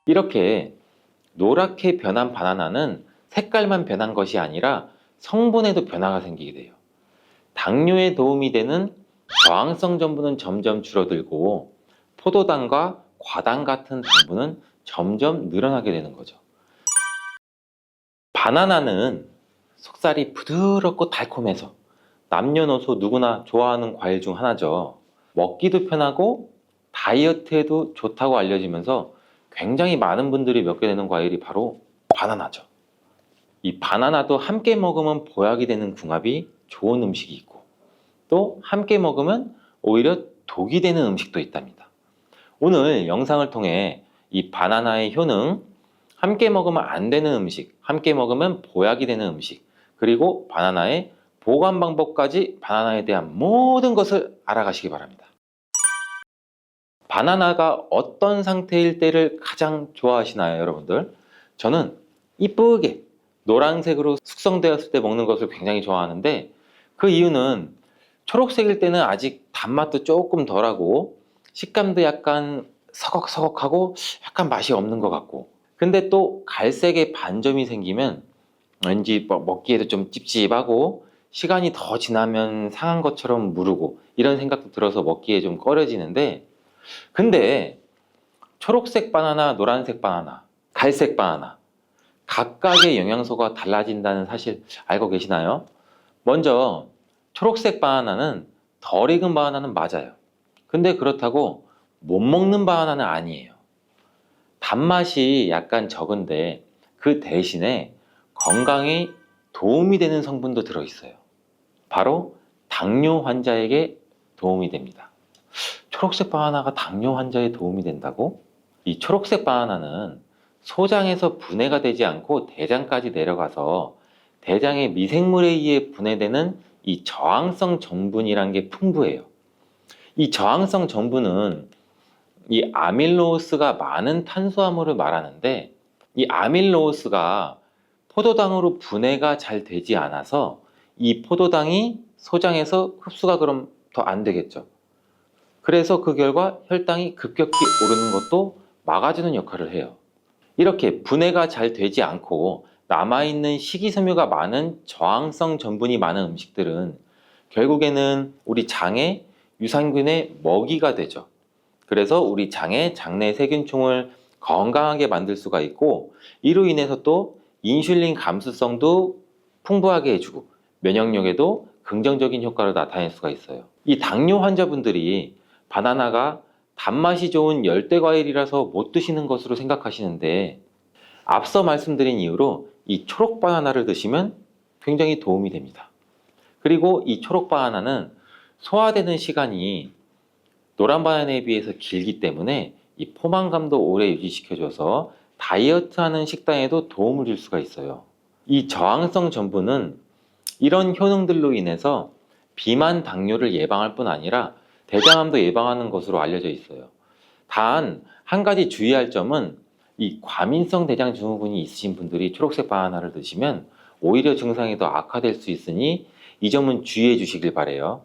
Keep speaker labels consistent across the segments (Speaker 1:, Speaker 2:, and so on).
Speaker 1: 이렇게 노랗게 변한 바나나는 색깔만 변한 것이 아니라 성분에도 변화가 생기게 돼요. 당뇨에 도움이 되는 저항성 전분은 점점 줄어들고 포도당과 과당 같은 당분은 점점 늘어나게 되는 거죠. 바나나는 속살이 부드럽고 달콤해서 남녀노소 누구나 좋아하는 과일 중 하나죠. 먹기도 편하고 다이어트에도 좋다고 알려지면서 굉장히 많은 분들이 먹게 되는 과일이 바로 바나나죠. 이 바나나도 함께 먹으면 보약이 되는 궁합이 좋은 음식이 있고 또 함께 먹으면 오히려 독이 되는 음식도 있답니다. 오늘 영상을 통해 이 바나나의 효능, 함께 먹으면 안 되는 음식, 함께 먹으면 보약이 되는 음식, 그리고 바나나의 보관 방법까지 바나나에 대한 모든 것을 알아가시기 바랍니다. 바나나가 어떤 상태일 때를 가장 좋아하시나요, 여러분들? 저는 이쁘게 노란색으로 숙성되었을 때 먹는 것을 굉장히 좋아하는데 그 이유는 초록색일 때는 아직 단맛도 조금 덜하고 식감도 약간 서걱서걱하고 약간 맛이 없는 것 같고 근데 또 갈색의 반점이 생기면 왠지 먹기에도 좀 찝찝하고 시간이 더 지나면 상한 것처럼 무르고 이런 생각도 들어서 먹기에 좀 꺼려지는데 근데 초록색 바나나, 노란색 바나나, 갈색 바나나 각각의 영양소가 달라진다는 사실 알고 계시나요? 먼저 초록색 바나나는 덜 익은 바나나는 맞아요. 근데 그렇다고 못 먹는 바나나는 아니에요. 단맛이 약간 적은데 그 대신에 건강에 도움이 되는 성분도 들어있어요. 바로 당뇨 환자에게 도움이 됩니다. 초록색 바나나가 당뇨 환자에 도움이 된다고? 이 초록색 바나나는 소장에서 분해가 되지 않고 대장까지 내려가서 대장의 미생물에 의해 분해되는 이 저항성 전분이란 게 풍부해요. 이 저항성 전분은 이 아밀로스가 많은 탄수화물을 말하는데 이 아밀로스가 포도당으로 분해가 잘 되지 않아서 이 포도당이 소장에서 흡수가 그럼 더 안 되겠죠. 그래서 그 결과 혈당이 급격히 오르는 것도 막아주는 역할을 해요. 이렇게 분해가 잘 되지 않고 남아있는 식이섬유가 많은 저항성 전분이 많은 음식들은 결국에는 우리 장에 유산균의 먹이가 되죠. 그래서 우리 장의 장내 세균총을 건강하게 만들 수가 있고 이로 인해서 또 인슐린 감수성도 풍부하게 해주고 면역력에도 긍정적인 효과를 나타낼 수가 있어요. 이 당뇨 환자분들이 바나나가 단맛이 좋은 열대과일이라서 못 드시는 것으로 생각하시는데 앞서 말씀드린 이유로 이 초록 바나나를 드시면 굉장히 도움이 됩니다. 그리고 이 초록 바나나는 소화되는 시간이 노란 바나나에 비해서 길기 때문에 이 포만감도 오래 유지시켜줘서 다이어트하는 식단에도 도움을 줄 수가 있어요. 이 저항성 전분은 이런 효능들로 인해서 비만 당뇨를 예방할 뿐 아니라 대장암도 예방하는 것으로 알려져 있어요. 단 한 가지 주의할 점은 이 과민성 대장 증후군이 있으신 분들이 초록색 바나나를 드시면 오히려 증상이 더 악화될 수 있으니 이 점은 주의해 주시길 바래요.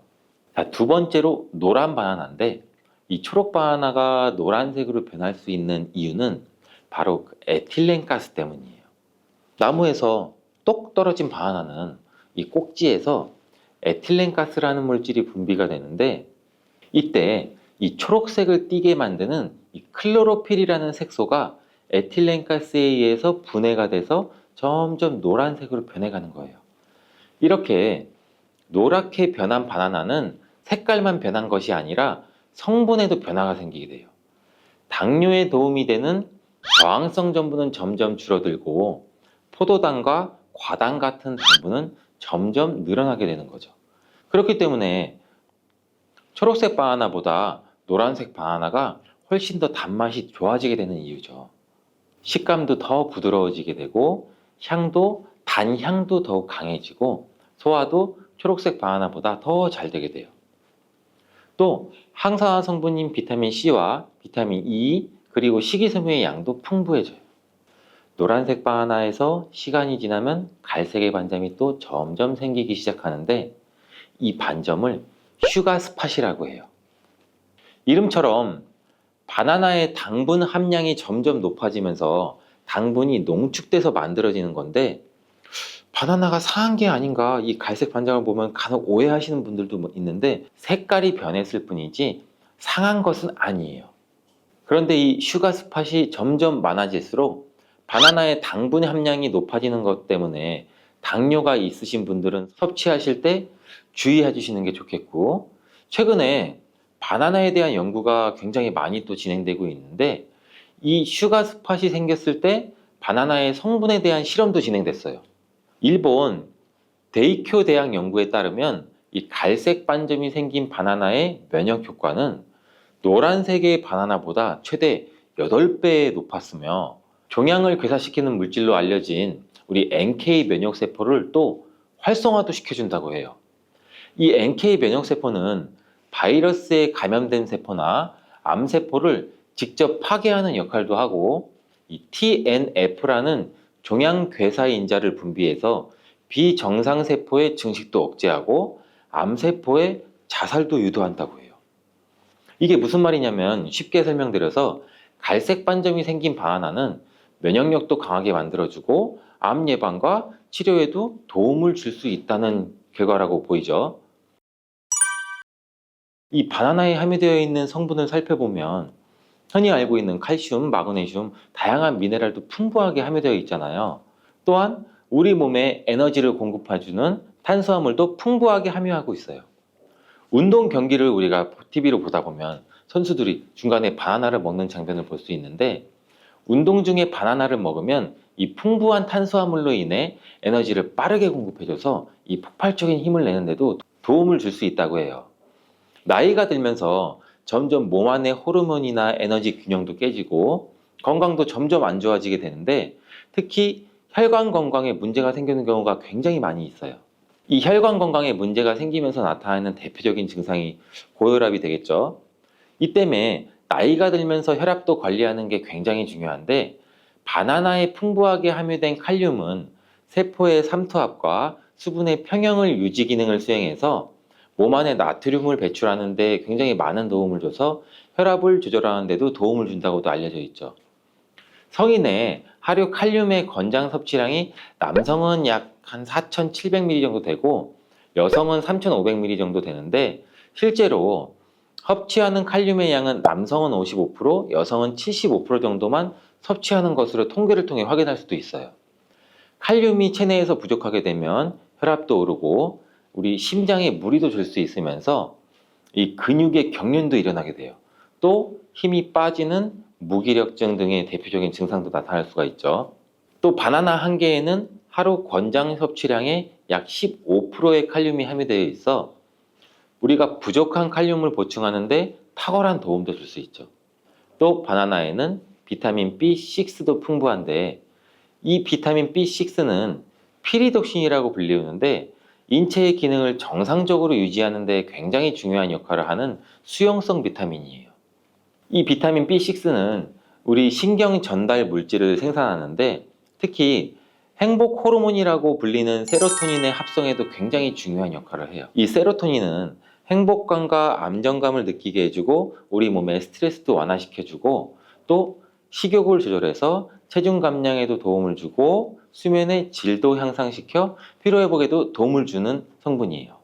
Speaker 1: 자, 두 번째로 노란 바나나인데 이 초록 바나나가 노란색으로 변할 수 있는 이유는 바로 그 에틸렌 가스 때문이에요. 나무에서 똑 떨어진 바나나는 이 꼭지에서 에틸렌 가스라는 물질이 분비가 되는데 이때 이 초록색을 띠게 만드는 이 클로로필이라는 색소가 에틸렌 가스에 의해서 분해가 돼서 점점 노란색으로 변해가는 거예요. 이렇게 노랗게 변한 바나나는 색깔만 변한 것이 아니라 성분에도 변화가 생기게 돼요. 당뇨에 도움이 되는 저항성 전분은 점점 줄어들고 포도당과 과당 같은 당분은 점점 늘어나게 되는 거죠. 그렇기 때문에 초록색 바나나보다 노란색 바나나가 훨씬 더 단맛이 좋아지게 되는 이유죠. 식감도 더 부드러워지게 되고 향도 단향도 더욱 강해지고 소화도 초록색 바나나보다 더 잘 되게 돼요. 또 항산화 성분인 비타민 C와 비타민 E 그리고 식이섬유의 양도 풍부해져요. 노란색 바나나에서 시간이 지나면 갈색의 반점이 또 점점 생기기 시작하는데 이 반점을 슈가 스팟이라고 해요. 이름처럼 바나나의 당분 함량이 점점 높아지면서 당분이 농축돼서 만들어지는 건데, 바나나가 상한 게 아닌가, 이 갈색 반장을 보면 간혹 오해하시는 분들도 있는데, 색깔이 변했을 뿐이지 상한 것은 아니에요. 그런데 이 슈가 스팟이 점점 많아질수록 바나나의 당분 함량이 높아지는 것 때문에 당뇨가 있으신 분들은 섭취하실 때 주의해 주시는 게 좋겠고, 최근에 바나나에 대한 연구가 굉장히 많이 또 진행되고 있는데, 이 슈가 스팟이 생겼을 때 바나나의 성분에 대한 실험도 진행됐어요. 일본 데이쿄 대학 연구에 따르면 이 갈색 반점이 생긴 바나나의 면역 효과는 노란색의 바나나보다 최대 8배 높았으며, 종양을 괴사시키는 물질로 알려진 우리 NK 면역세포를 또 활성화도 시켜준다고 해요. 이 NK 면역세포는 바이러스에 감염된 세포나 암세포를 직접 파괴하는 역할도 하고, 이 TNF라는 종양 괴사 인자를 분비해서 비정상세포의 증식도 억제하고 암세포의 자살도 유도한다고 해요. 이게 무슨 말이냐면, 쉽게 설명드려서 갈색 반점이 생긴 바나나는 면역력도 강하게 만들어주고 암 예방과 치료에도 도움을 줄 수 있다는 결과라고 보이죠. 이 바나나에 함유되어 있는 성분을 살펴보면 흔히 알고 있는 칼슘, 마그네슘, 다양한 미네랄도 풍부하게 함유되어 있잖아요. 또한 우리 몸에 에너지를 공급해주는 탄수화물도 풍부하게 함유하고 있어요. 운동 경기를 우리가 TV로 보다 보면 선수들이 중간에 바나나를 먹는 장면을 볼 수 있는데, 운동 중에 바나나를 먹으면 이 풍부한 탄수화물로 인해 에너지를 빠르게 공급해줘서 이 폭발적인 힘을 내는데도 도움을 줄 수 있다고 해요. 나이가 들면서 점점 몸 안의 호르몬이나 에너지 균형도 깨지고 건강도 점점 안 좋아지게 되는데, 특히 혈관 건강에 문제가 생기는 경우가 굉장히 많이 있어요. 이 혈관 건강에 문제가 생기면서 나타나는 대표적인 증상이 고혈압이 되겠죠. 이 때문에 나이가 들면서 혈압도 관리하는 게 굉장히 중요한데, 바나나에 풍부하게 함유된 칼륨은 세포의 삼투압과 수분의 평형을 유지 기능을 수행해서 몸 안에 나트륨을 배출하는 데 굉장히 많은 도움을 줘서 혈압을 조절하는 데도 도움을 준다고도 알려져 있죠. 성인의 하루 칼륨의 권장 섭취량이 남성은 약 한 4,700ml 정도 되고 여성은 3,500ml 정도 되는데, 실제로 섭취하는 칼륨의 양은 남성은 55%, 여성은 75% 정도만 섭취하는 것으로 통계를 통해 확인할 수도 있어요. 칼륨이 체내에서 부족하게 되면 혈압도 오르고 우리 심장에 무리도 줄 수 있으면서 이 근육의 경련도 일어나게 돼요. 또 힘이 빠지는 무기력증 등의 대표적인 증상도 나타날 수가 있죠. 또 바나나 한 개에는 하루 권장 섭취량의 약 15%의 칼륨이 함유되어 있어 우리가 부족한 칼륨을 보충하는데 탁월한 도움도 줄 수 있죠. 또 바나나에는 비타민 B6도 풍부한데, 이 비타민 B6는 피리독신이라고 불리우는데 인체의 기능을 정상적으로 유지하는 데 굉장히 중요한 역할을 하는 수용성 비타민이에요. 이 비타민 B6는 우리 신경 전달 물질을 생산하는데, 특히 행복 호르몬이라고 불리는 세로토닌의 합성에도 굉장히 중요한 역할을 해요. 이 세로토닌은 행복감과 안정감을 느끼게 해주고 우리 몸의 스트레스도 완화시켜주고, 또 식욕을 조절해서 체중 감량에도 도움을 주고 수면의 질도 향상시켜 피로회복에도 도움을 주는 성분이에요.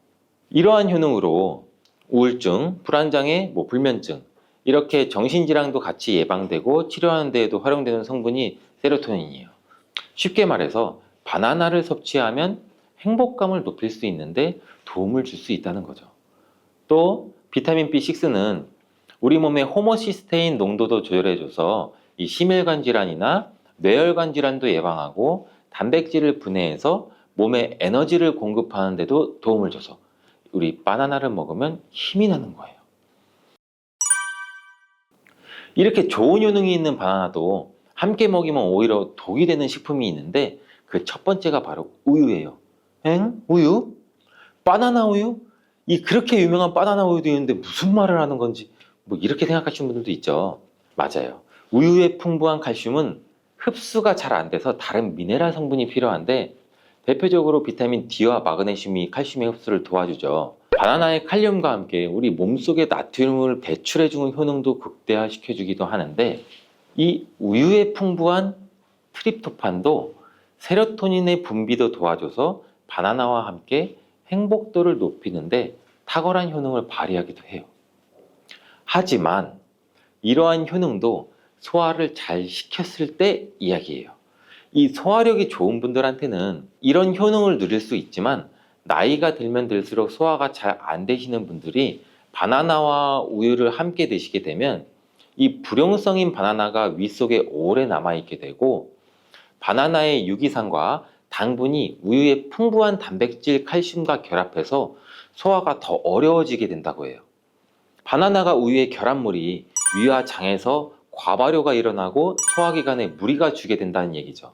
Speaker 1: 이러한 효능으로 우울증, 불안장애, 불면증, 이렇게 정신질환도 같이 예방되고 치료하는 데에도 활용되는 성분이 세로토닌이에요. 쉽게 말해서 바나나를 섭취하면 행복감을 높일 수 있는데 도움을 줄 수 있다는 거죠. 또 비타민 B6는 우리 몸의 호모시스테인 농도도 조절해줘서 이 심혈관 질환이나 뇌혈관 질환도 예방하고 단백질을 분해해서 몸에 에너지를 공급하는 데도 도움을 줘서 우리 바나나를 먹으면 힘이 나는 거예요. 이렇게 좋은 효능이 있는 바나나도 함께 먹이면 오히려 독이 되는 식품이 있는데, 그 첫 번째가 바로 우유예요. 엥? 우유? 바나나 우유? 이 그렇게 유명한 바나나 우유도 있는데 무슨 말을 하는 건지 이렇게 생각하시는 분들도 있죠. 맞아요. 우유에 풍부한 칼슘은 흡수가 잘 안 돼서 다른 미네랄 성분이 필요한데, 대표적으로 비타민 D와 마그네슘이 칼슘의 흡수를 도와주죠. 바나나의 칼륨과 함께 우리 몸속의 나트륨을 배출해주는 효능도 극대화시켜주기도 하는데, 이 우유에 풍부한 트립토판도 세로토닌의 분비도 도와줘서 바나나와 함께 행복도를 높이는데 탁월한 효능을 발휘하기도 해요. 하지만 이러한 효능도 소화를 잘 시켰을 때 이야기예요. 이 소화력이 좋은 분들한테는 이런 효능을 누릴 수 있지만, 나이가 들면 들수록 소화가 잘 안 되시는 분들이 바나나와 우유를 함께 드시게 되면 이 불용성인 바나나가 위 속에 오래 남아있게 되고, 바나나의 유기산과 당분이 우유의 풍부한 단백질, 칼슘과 결합해서 소화가 더 어려워지게 된다고 해요. 바나나가 우유의 결합물이 위와 장에서 과발효가 일어나고 소화기관에 무리가 주게 된다는 얘기죠.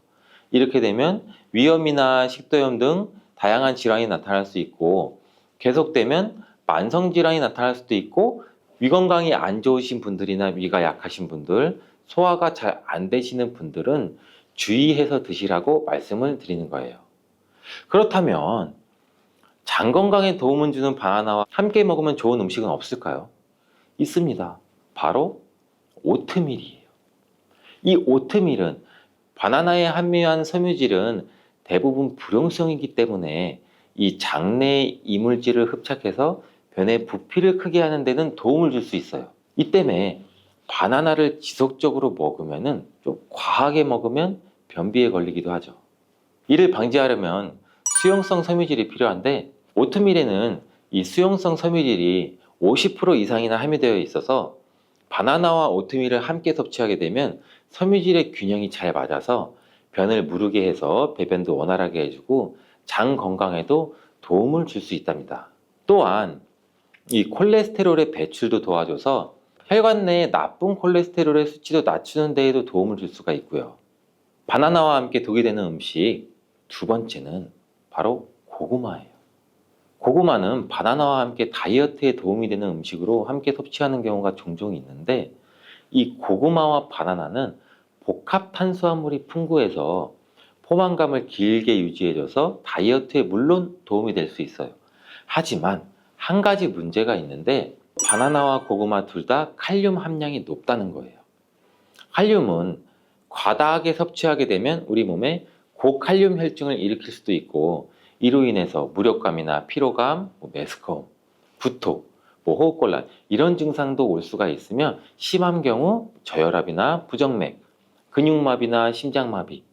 Speaker 1: 이렇게 되면 위염이나 식도염 등 다양한 질환이 나타날 수 있고, 계속되면 만성질환이 나타날 수도 있고, 위 건강이 안 좋으신 분들이나 위가 약하신 분들, 소화가 잘 안 되시는 분들은 주의해서 드시라고 말씀을 드리는 거예요. 그렇다면 장 건강에 도움을 주는 바나나와 함께 먹으면 좋은 음식은 없을까요? 있습니다. 바로 오트밀이에요. 이 오트밀은 바나나에 함유한 섬유질은 대부분 불용성이기 때문에 이 장내 이물질을 흡착해서 변의 부피를 크게 하는 데는 도움을 줄 수 있어요. 이 때문에 바나나를 지속적으로 먹으면 좀 과하게 먹으면 변비에 걸리기도 하죠. 이를 방지하려면 수용성 섬유질이 필요한데, 오트밀에는 이 수용성 섬유질이 50% 이상이나 함유되어 있어서 바나나와 오트밀을 함께 섭취하게 되면 섬유질의 균형이 잘 맞아서 변을 무르게 해서 배변도 원활하게 해주고 장 건강에도 도움을 줄 수 있답니다. 또한 이 콜레스테롤의 배출도 도와줘서 혈관 내의 나쁜 콜레스테롤의 수치도 낮추는 데에도 도움을 줄 수가 있고요. 바나나와 함께 독이 되는 음식 두 번째는 바로 고구마예요. 고구마는 바나나와 함께 다이어트에 도움이 되는 음식으로 함께 섭취하는 경우가 종종 있는데, 이 고구마와 바나나는 복합 탄수화물이 풍부해서 포만감을 길게 유지해줘서 다이어트에 물론 도움이 될 수 있어요. 하지만 한 가지 문제가 있는데, 바나나와 고구마 둘 다 칼륨 함량이 높다는 거예요. 칼륨은 과다하게 섭취하게 되면 우리 몸에 고칼륨 혈증을 일으킬 수도 있고, 이로 인해서 무력감이나 피로감, 메스꺼움, 구토, 호흡곤란 이런 증상도 올 수가 있으며, 심한 경우 저혈압이나 부정맥, 근육마비나 심장마비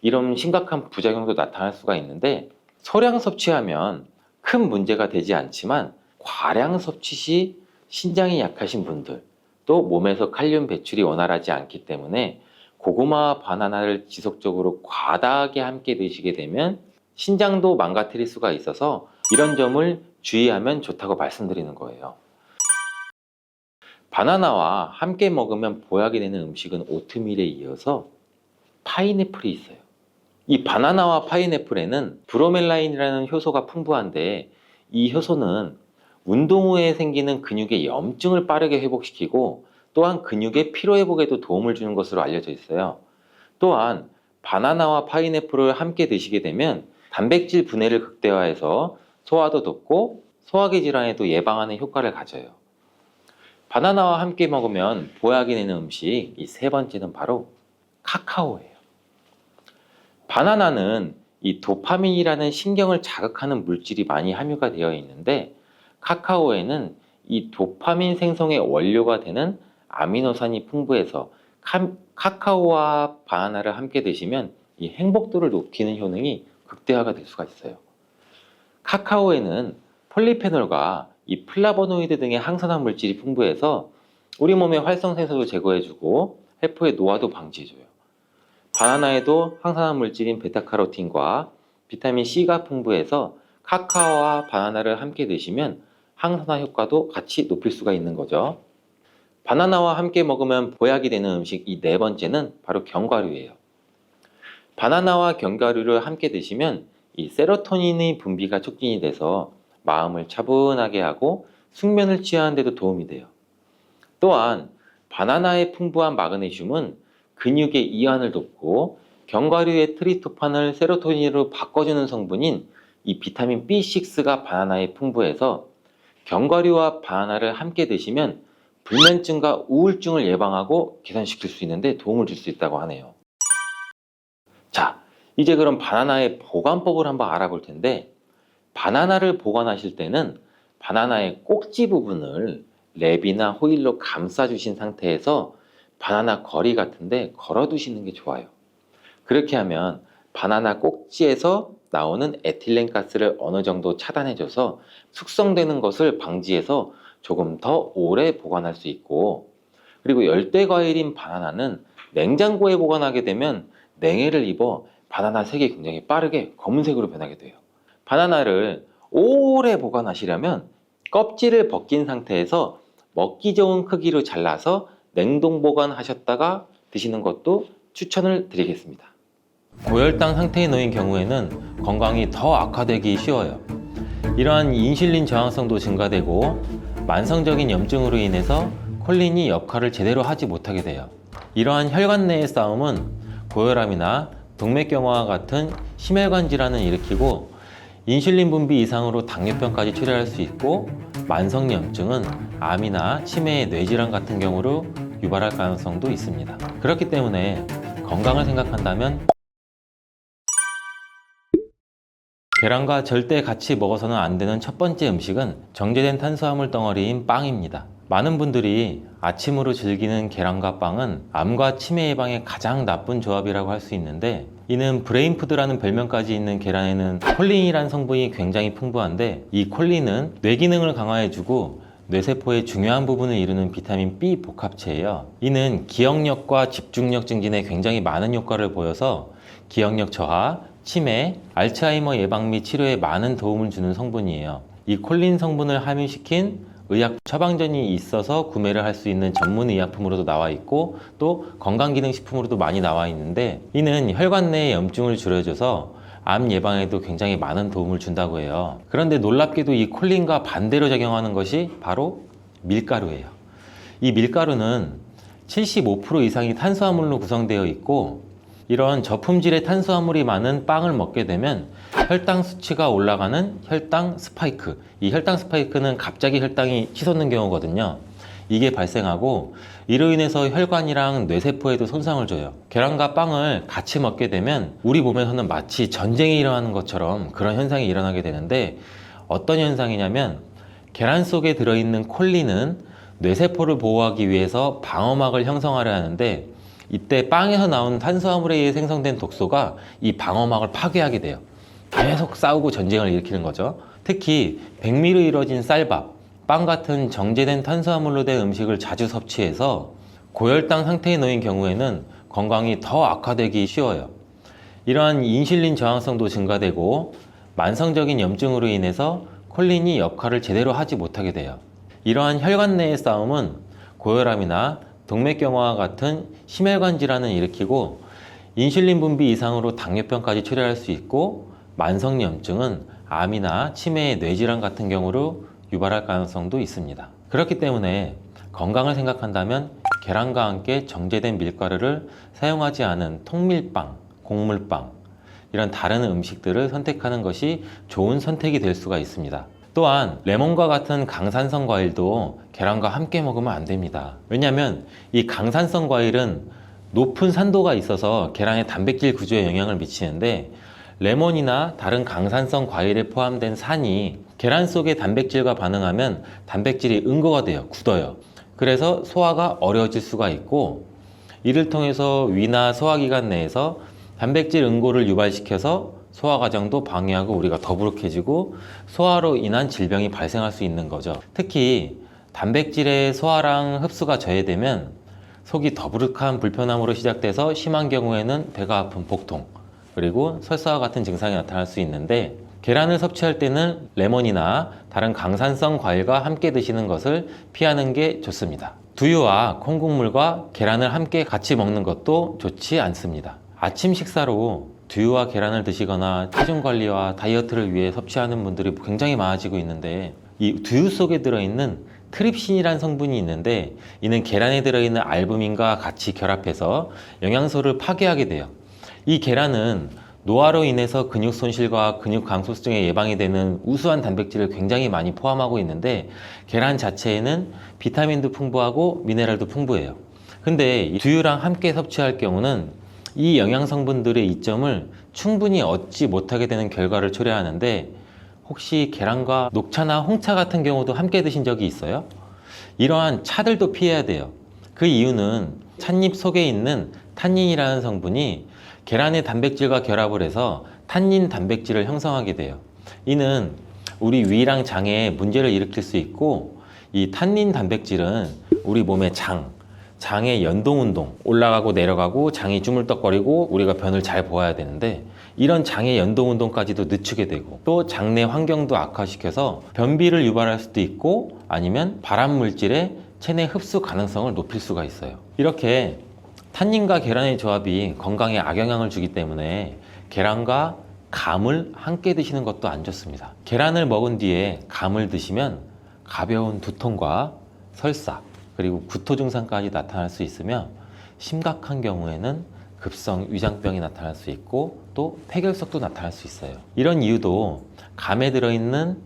Speaker 1: 이런 심각한 부작용도 나타날 수가 있는데, 소량 섭취하면 큰 문제가 되지 않지만 과량 섭취 시 신장이 약하신 분들, 또 몸에서 칼륨 배출이 원활하지 않기 때문에 고구마와 바나나를 지속적으로 과다하게 함께 드시게 되면 신장도 망가뜨릴 수가 있어서 이런 점을 주의하면 좋다고 말씀드리는 거예요. 바나나와 함께 먹으면 보약이 되는 음식은 오트밀에 이어서 파인애플이 있어요. 이 바나나와 파인애플에는 브로멜라인이라는 효소가 풍부한데, 이 효소는 운동 후에 생기는 근육의 염증을 빠르게 회복시키고 또한 근육의 피로 회복에도 도움을 주는 것으로 알려져 있어요. 또한 바나나와 파인애플을 함께 드시게 되면 단백질 분해를 극대화해서 소화도 돕고 소화기 질환에도 예방하는 효과를 가져요. 바나나와 함께 먹으면 보약이 되는 음식 이 세 번째는 바로 카카오예요. 바나나는 이 도파민이라는 신경을 자극하는 물질이 많이 함유가 되어 있는데, 카카오에는 이 도파민 생성의 원료가 되는 아미노산이 풍부해서 카카오와 바나나를 함께 드시면 이 행복도를 높이는 효능이 극대화가 될 수가 있어요. 카카오에는 폴리페놀과 이 플라보노이드 등의 항산화 물질이 풍부해서 우리 몸의 활성산소도 제거해주고 세포의 노화도 방지해줘요. 바나나에도 항산화 물질인 베타카로틴과 비타민 C가 풍부해서 카카오와 바나나를 함께 드시면 항산화 효과도 같이 높일 수가 있는 거죠. 바나나와 함께 먹으면 보약이 되는 음식 이 네 번째는 바로 견과류예요. 바나나와 견과류를 함께 드시면 이 세로토닌의 분비가 촉진이 돼서 마음을 차분하게 하고 숙면을 취하는 데도 도움이 돼요. 또한 바나나의 풍부한 마그네슘은 근육의 이완을 돕고, 견과류의 트리토판을 세로토닌으로 바꿔주는 성분인 이 비타민 B6가 바나나에 풍부해서 견과류와 바나나를 함께 드시면 불면증과 우울증을 예방하고 개선시킬 수 있는데 도움을 줄 수 있다고 하네요. 자, 이제 그럼 바나나의 보관법을 한번 알아볼 텐데, 바나나를 보관하실 때는 바나나의 꼭지 부분을 랩이나 호일로 감싸 주신 상태에서 바나나 거리 같은데 걸어 두시는 게 좋아요. 그렇게 하면 바나나 꼭지에서 나오는 에틸렌 가스를 어느 정도 차단해 줘서 숙성되는 것을 방지해서 조금 더 오래 보관할 수 있고, 그리고 열대 과일인 바나나는 냉장고에 보관하게 되면 냉해를 입어 바나나 색이 굉장히 빠르게 검은색으로 변하게 돼요. 바나나를 오래 보관하시려면 껍질을 벗긴 상태에서 먹기 좋은 크기로 잘라서 냉동 보관하셨다가 드시는 것도 추천을 드리겠습니다. 고혈당 상태에 놓인 경우에는 건강이 더 악화되기 쉬워요. 이러한 인슐린 저항성도 증가되고 만성적인 염증으로 인해서 콜린이 역할을 제대로 하지 못하게 돼요. 이러한 혈관 내의 싸움은 고혈압이나 동맥경화와 같은 심혈관 질환을 일으키고 인슐린 분비 이상으로 당뇨병까지 초래할 수 있고, 만성염증은 암이나 치매의 뇌질환 같은 경우로 유발할 가능성도 있습니다. 그렇기 때문에 건강을 생각한다면 계란과 절대 같이 먹어서는 안 되는 첫 번째 음식은 정제된 탄수화물 덩어리인 빵입니다. 많은 분들이 아침으로 즐기는 계란과 빵은 암과 치매 예방에 가장 나쁜 조합이라고 할 수 있는데, 이는 브레인푸드라는 별명까지 있는 계란에는 콜린이라는 성분이 굉장히 풍부한데, 이 콜린은 뇌 기능을 강화해주고 뇌세포의 중요한 부분을 이루는 비타민 B 복합체예요. 이는 기억력과 집중력 증진에 굉장히 많은 효과를 보여서 기억력 저하, 치매, 알츠하이머 예방 및 치료에 많은 도움을 주는 성분이에요. 이 콜린 성분을 함유시킨 의약 처방전이 있어서 구매를 할 수 있는 전문 의약품으로도 나와 있고, 또 건강기능식품으로도 많이 나와 있는데, 이는 혈관 내의 염증을 줄여줘서 암 예방에도 굉장히 많은 도움을 준다고 해요. 그런데 놀랍게도 이 콜린과 반대로 작용하는 것이 바로 밀가루예요. 이 밀가루는 75% 이상이 탄수화물로 구성되어 있고, 이런 저품질의 탄수화물이 많은 빵을 먹게 되면 혈당 수치가 올라가는 혈당 스파이크, 이 혈당 스파이크는 갑자기 혈당이 치솟는 경우거든요. 이게 발생하고 이로 인해서 혈관이랑 뇌세포에도 손상을 줘요. 계란과 빵을 같이 먹게 되면 우리 몸에서는 마치 전쟁이 일어나는 것처럼 그런 현상이 일어나게 되는데, 어떤 현상이냐면 계란 속에 들어있는 콜린은 뇌세포를 보호하기 위해서 방어막을 형성하려 하는데, 이때 빵에서 나온 탄수화물에 의해 생성된 독소가 이 방어막을 파괴하게 돼요. 계속 싸우고 전쟁을 일으키는 거죠. 특히 백미로 이루어진 쌀밥, 빵 같은 정제된 탄수화물로 된 음식을 자주 섭취해서 고혈당 상태에 놓인 경우에는 건강이 더 악화되기 쉬워요. 이러한 인슐린 저항성도 증가되고 만성적인 염증으로 인해서 콜린이 역할을 제대로 하지 못하게 돼요. 이러한 혈관 내의 싸움은 고혈압이나 동맥경화와 같은 심혈관 질환을 일으키고 인슐린 분비 이상으로 당뇨병까지 초래할 수 있고, 만성염증은 암이나 치매의 뇌질환 같은 경우로 유발할 가능성도 있습니다. 그렇기 때문에 건강을 생각한다면 계란과 함께 정제된 밀가루를 사용하지 않은 통밀빵, 곡물빵, 이런 다른 음식들을 선택하는 것이 좋은 선택이 될 수가 있습니다. 또한 레몬과 같은 강산성 과일도 계란과 함께 먹으면 안 됩니다. 왜냐하면 이 강산성 과일은 높은 산도가 있어서 계란의 단백질 구조에 영향을 미치는데, 레몬이나 다른 강산성 과일에 포함된 산이 계란 속의 단백질과 반응하면 단백질이 응고가 돼요. 굳어요. 그래서 소화가 어려워질 수가 있고, 이를 통해서 위나 소화기관 내에서 단백질 응고를 유발시켜서 소화 과정도 방해하고 우리가 더부룩해지고 소화로 인한 질병이 발생할 수 있는 거죠. 특히 단백질의 소화랑 흡수가 저해되면 속이 더부룩한 불편함으로 시작돼서 심한 경우에는 배가 아픈 복통, 그리고 설사와 같은 증상이 나타날 수 있는데, 계란을 섭취할 때는 레몬이나 다른 강산성 과일과 함께 드시는 것을 피하는 게 좋습니다. 두유와 콩국물과 계란을 함께 같이 먹는 것도 좋지 않습니다. 아침 식사로 두유와 계란을 드시거나 체중 관리와 다이어트를 위해 섭취하는 분들이 굉장히 많아지고 있는데, 이 두유 속에 들어있는 트립신이라는 성분이 있는데, 이는 계란에 들어있는 알부민과 같이 결합해서 영양소를 파괴하게 돼요. 이 계란은 노화로 인해서 근육 손실과 근육 감소수 등에 예방이 되는 우수한 단백질을 굉장히 많이 포함하고 있는데, 계란 자체에는 비타민도 풍부하고 미네랄도 풍부해요. 근데 이 두유랑 함께 섭취할 경우는 이 영양 성분들의 이점을 충분히 얻지 못하게 되는 결과를 초래하는데, 혹시 계란과 녹차나 홍차 같은 경우도 함께 드신 적이 있어요? 이러한 차들도 피해야 돼요. 그 이유는 찻잎 속에 있는 탄닌이라는 성분이 계란의 단백질과 결합을 해서 탄닌 단백질을 형성하게 돼요. 이는 우리 위랑 장에 문제를 일으킬 수 있고, 이 탄닌 단백질은 우리 몸의 장의 연동운동, 올라가고 내려가고 장이 주물떡거리고 우리가 변을 잘 보아야 되는데, 이런 장의 연동운동까지도 늦추게 되고, 또 장내 환경도 악화시켜서 변비를 유발할 수도 있고, 아니면 발암물질의 체내 흡수 가능성을 높일 수가 있어요. 이렇게 탄닌과 계란의 조합이 건강에 악영향을 주기 때문에 계란과 감을 함께 드시는 것도 안 좋습니다. 계란을 먹은 뒤에 감을 드시면 가벼운 두통과 설사, 그리고 구토 증상까지 나타날 수 있으며, 심각한 경우에는 급성 위장병이 나타날 수 있고 또 폐결석도 나타날 수 있어요. 이런 이유도 감에 들어있는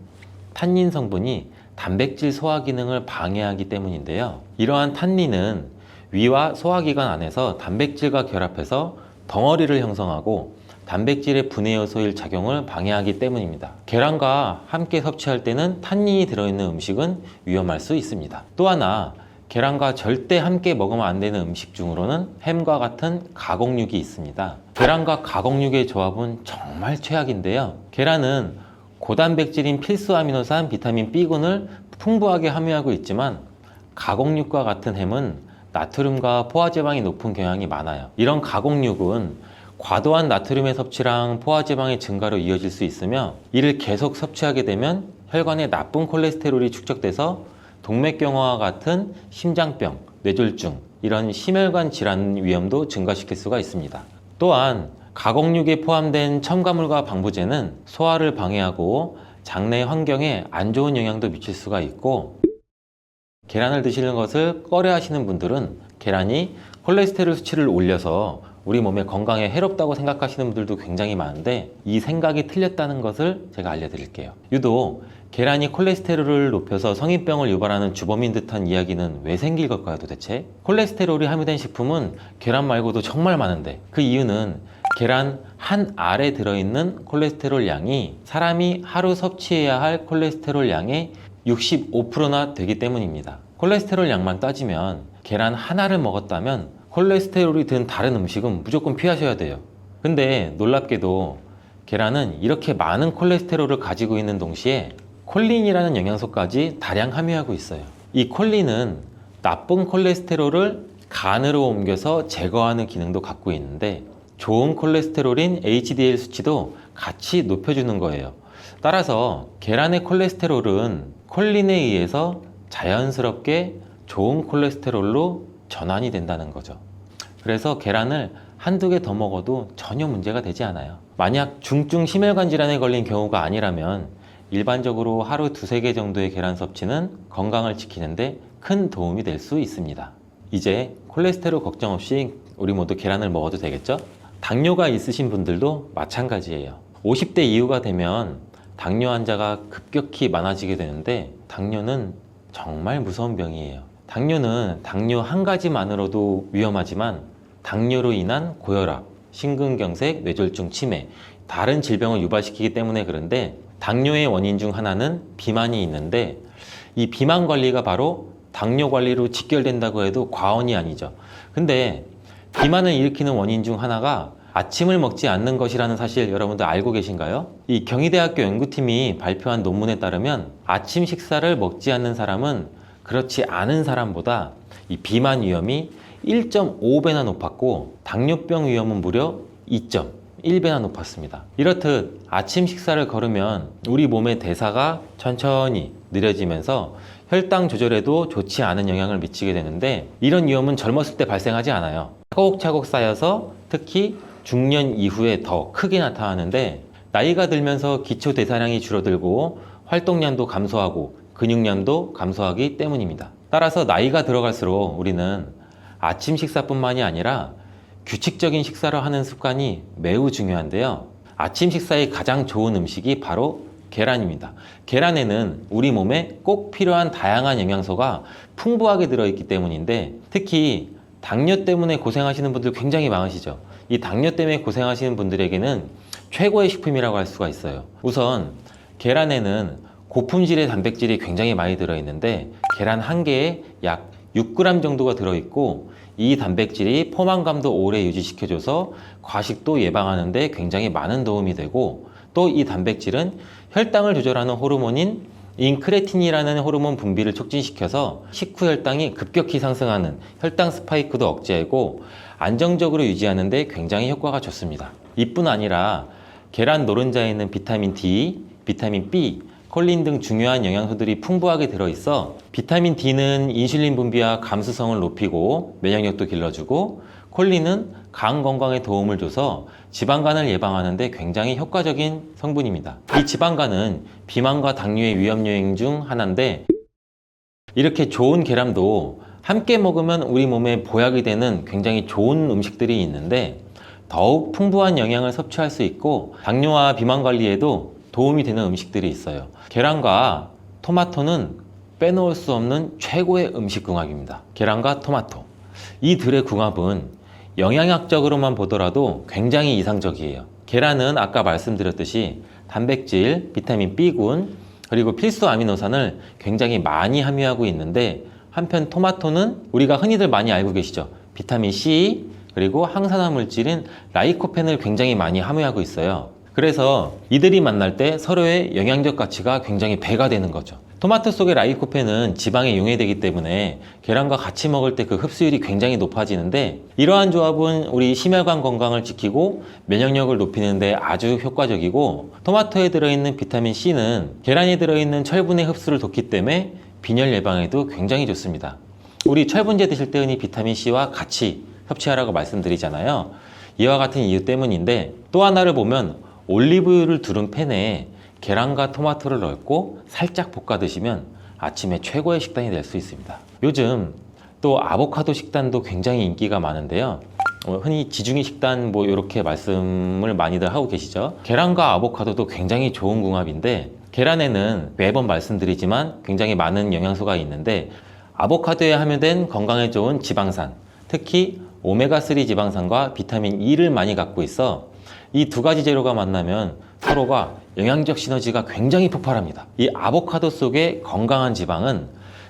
Speaker 1: 탄닌 성분이 단백질 소화 기능을 방해하기 때문인데요. 이러한 탄닌은 위와 소화기관 안에서 단백질과 결합해서 덩어리를 형성하고 단백질의 분해 요소일 작용을 방해하기 때문입니다. 계란과 함께 섭취할 때는 탄닌이 들어있는 음식은 위험할 수 있습니다. 또 하나, 계란과 절대 함께 먹으면 안 되는 음식 중으로는 햄과 같은 가공육이 있습니다. 계란과 가공육의 조합은 정말 최악인데요. 계란은 고단백질인 필수 아미노산 비타민 B군을 풍부하게 함유하고 있지만, 가공육과 같은 햄은 나트륨과 포화지방이 높은 경향이 많아요. 이런 가공육은 과도한 나트륨의 섭취랑 포화지방의 증가로 이어질 수 있으며, 이를 계속 섭취하게 되면 혈관에 나쁜 콜레스테롤이 축적돼서 동맥경화와 같은 심장병, 뇌졸중, 이런 심혈관 질환 위험도 증가시킬 수가 있습니다. 또한 가공육에 포함된 첨가물과 방부제는 소화를 방해하고 장내 환경에 안 좋은 영향도 미칠 수가 있고, 계란을 드시는 것을 꺼려 하시는 분들은 계란이 콜레스테롤 수치를 올려서 우리 몸의 건강에 해롭다고 생각하시는 분들도 굉장히 많은데, 이 생각이 틀렸다는 것을 제가 알려드릴게요. 유독 계란이 콜레스테롤을 높여서 성인병을 유발하는 주범인 듯한 이야기는 왜 생길 걸까요, 도대체? 콜레스테롤이 함유된 식품은 계란 말고도 정말 많은데, 그 이유는 계란 한 알에 들어있는 콜레스테롤 양이 사람이 하루 섭취해야 할 콜레스테롤 양의 65%나 되기 때문입니다. 콜레스테롤 양만 따지면 계란 하나를 먹었다면 콜레스테롤이 든 다른 음식은 무조건 피하셔야 돼요. 근데 놀랍게도 계란은 이렇게 많은 콜레스테롤을 가지고 있는 동시에 콜린이라는 영양소까지 다량 함유하고 있어요. 이 콜린은 나쁜 콜레스테롤을 간으로 옮겨서 제거하는 기능도 갖고 있는데, 좋은 콜레스테롤인 HDL 수치도 같이 높여주는 거예요. 따라서 계란의 콜레스테롤은 콜린에 의해서 자연스럽게 좋은 콜레스테롤로 전환이 된다는 거죠. 그래서 계란을 한두 개 더 먹어도 전혀 문제가 되지 않아요. 만약 중증 심혈관 질환에 걸린 경우가 아니라면 일반적으로 하루 두세 개 정도의 계란 섭취는 건강을 지키는데 큰 도움이 될 수 있습니다. 이제 콜레스테롤 걱정 없이 우리 모두 계란을 먹어도 되겠죠? 당뇨가 있으신 분들도 마찬가지예요. 50대 이후가 되면 당뇨 환자가 급격히 많아지게 되는데, 당뇨는 정말 무서운 병이에요. 당뇨는 당뇨 한 가지만으로도 위험하지만, 당뇨로 인한 고혈압, 심근경색, 뇌졸중, 치매, 다른 질병을 유발시키기 때문에 그런데, 당뇨의 원인 중 하나는 비만이 있는데, 이 비만 관리가 바로 당뇨 관리로 직결된다고 해도 과언이 아니죠. 근데 비만을 일으키는 원인 중 하나가 아침을 먹지 않는 것이라는 사실 여러분들 알고 계신가요? 이 경희대학교 연구팀이 발표한 논문에 따르면 아침 식사를 먹지 않는 사람은 그렇지 않은 사람보다 이 비만 위험이 1.5배나 높았고, 당뇨병 위험은 무려 2.1배나 높았습니다. 이렇듯 아침 식사를 거르면 우리 몸의 대사가 천천히 느려지면서 혈당 조절에도 좋지 않은 영향을 미치게 되는데, 이런 위험은 젊었을 때 발생하지 않아요. 차곡차곡 쌓여서 특히 중년 이후에 더 크게 나타나는데, 나이가 들면서 기초 대사량이 줄어들고 활동량도 감소하고 근육량도 감소하기 때문입니다. 따라서 나이가 들어갈수록 우리는 아침 식사뿐만이 아니라 규칙적인 식사를 하는 습관이 매우 중요한데요. 아침 식사에 가장 좋은 음식이 바로 계란입니다. 계란에는 우리 몸에 꼭 필요한 다양한 영양소가 풍부하게 들어있기 때문인데, 특히 당뇨 때문에 고생하시는 분들 굉장히 많으시죠. 이 당뇨 때문에 고생하시는 분들에게는 최고의 식품이라고 할 수가 있어요. 우선 계란에는 고품질의 단백질이 굉장히 많이 들어있는데, 계란 한 개에 약 6g 정도가 들어있고, 이 단백질이 포만감도 오래 유지시켜줘서 과식도 예방하는 데 굉장히 많은 도움이 되고, 또 이 단백질은 혈당을 조절하는 호르몬인 인크레틴이라는 호르몬 분비를 촉진시켜서 식후 혈당이 급격히 상승하는 혈당 스파이크도 억제하고 안정적으로 유지하는 데 굉장히 효과가 좋습니다. 이뿐 아니라 계란 노른자에 있는 비타민 D, 비타민 B, 콜린 등 중요한 영양소들이 풍부하게 들어있어 비타민 D는 인슐린 분비와 감수성을 높이고 면역력도 길러주고, 콜린은 간 건강에 도움을 줘서 지방간을 예방하는 데 굉장히 효과적인 성분입니다. 이 지방간은 비만과 당뇨의 위험 요인 중 하나인데, 이렇게 좋은 계란도 함께 먹으면 우리 몸에 보약이 되는 굉장히 좋은 음식들이 있는데, 더욱 풍부한 영양을 섭취할 수 있고 당뇨와 비만 관리에도 도움이 되는 음식들이 있어요. 계란과 토마토는 빼놓을 수 없는 최고의 음식 궁합입니다. 계란과 토마토, 이 둘의 궁합은 영양학적으로만 보더라도 굉장히 이상적이에요. 계란은 아까 말씀드렸듯이 단백질, 비타민 B군, 그리고 필수 아미노산을 굉장히 많이 함유하고 있는데, 한편 토마토는 우리가 흔히들 많이 알고 계시죠. 비타민 C, 그리고 항산화 물질인 라이코펜을 굉장히 많이 함유하고 있어요. 그래서 이들이 만날 때 서로의 영양적 가치가 굉장히 배가 되는 거죠. 토마토 속의 라이코펜은 지방에 용해되기 때문에 계란과 같이 먹을 때 그 흡수율이 굉장히 높아지는데, 이러한 조합은 우리 심혈관 건강을 지키고 면역력을 높이는 데 아주 효과적이고, 토마토에 들어있는 비타민 C는 계란에 들어있는 철분의 흡수를 돕기 때문에 빈혈 예방에도 굉장히 좋습니다. 우리 철분제 드실 때 흔히 비타민 C와 같이 섭취하라고 말씀드리잖아요. 이와 같은 이유 때문인데, 또 하나를 보면 올리브유를 두른 팬에 계란과 토마토를 넣고 살짝 볶아 드시면 아침에 최고의 식단이 될 수 있습니다. 요즘 또 아보카도 식단도 굉장히 인기가 많은데요. 흔히 지중해 식단 이렇게 말씀을 많이들 하고 계시죠. 계란과 아보카도도 굉장히 좋은 궁합인데, 계란에는 매번 말씀드리지만 굉장히 많은 영양소가 있는데, 아보카도에 함유된 건강에 좋은 지방산, 특히 오메가3 지방산과 비타민 E를 많이 갖고 있어 이 두 가지 재료가 만나면 서로가 영양적 시너지가 굉장히 폭발합니다. 이 아보카도 속의 건강한 지방은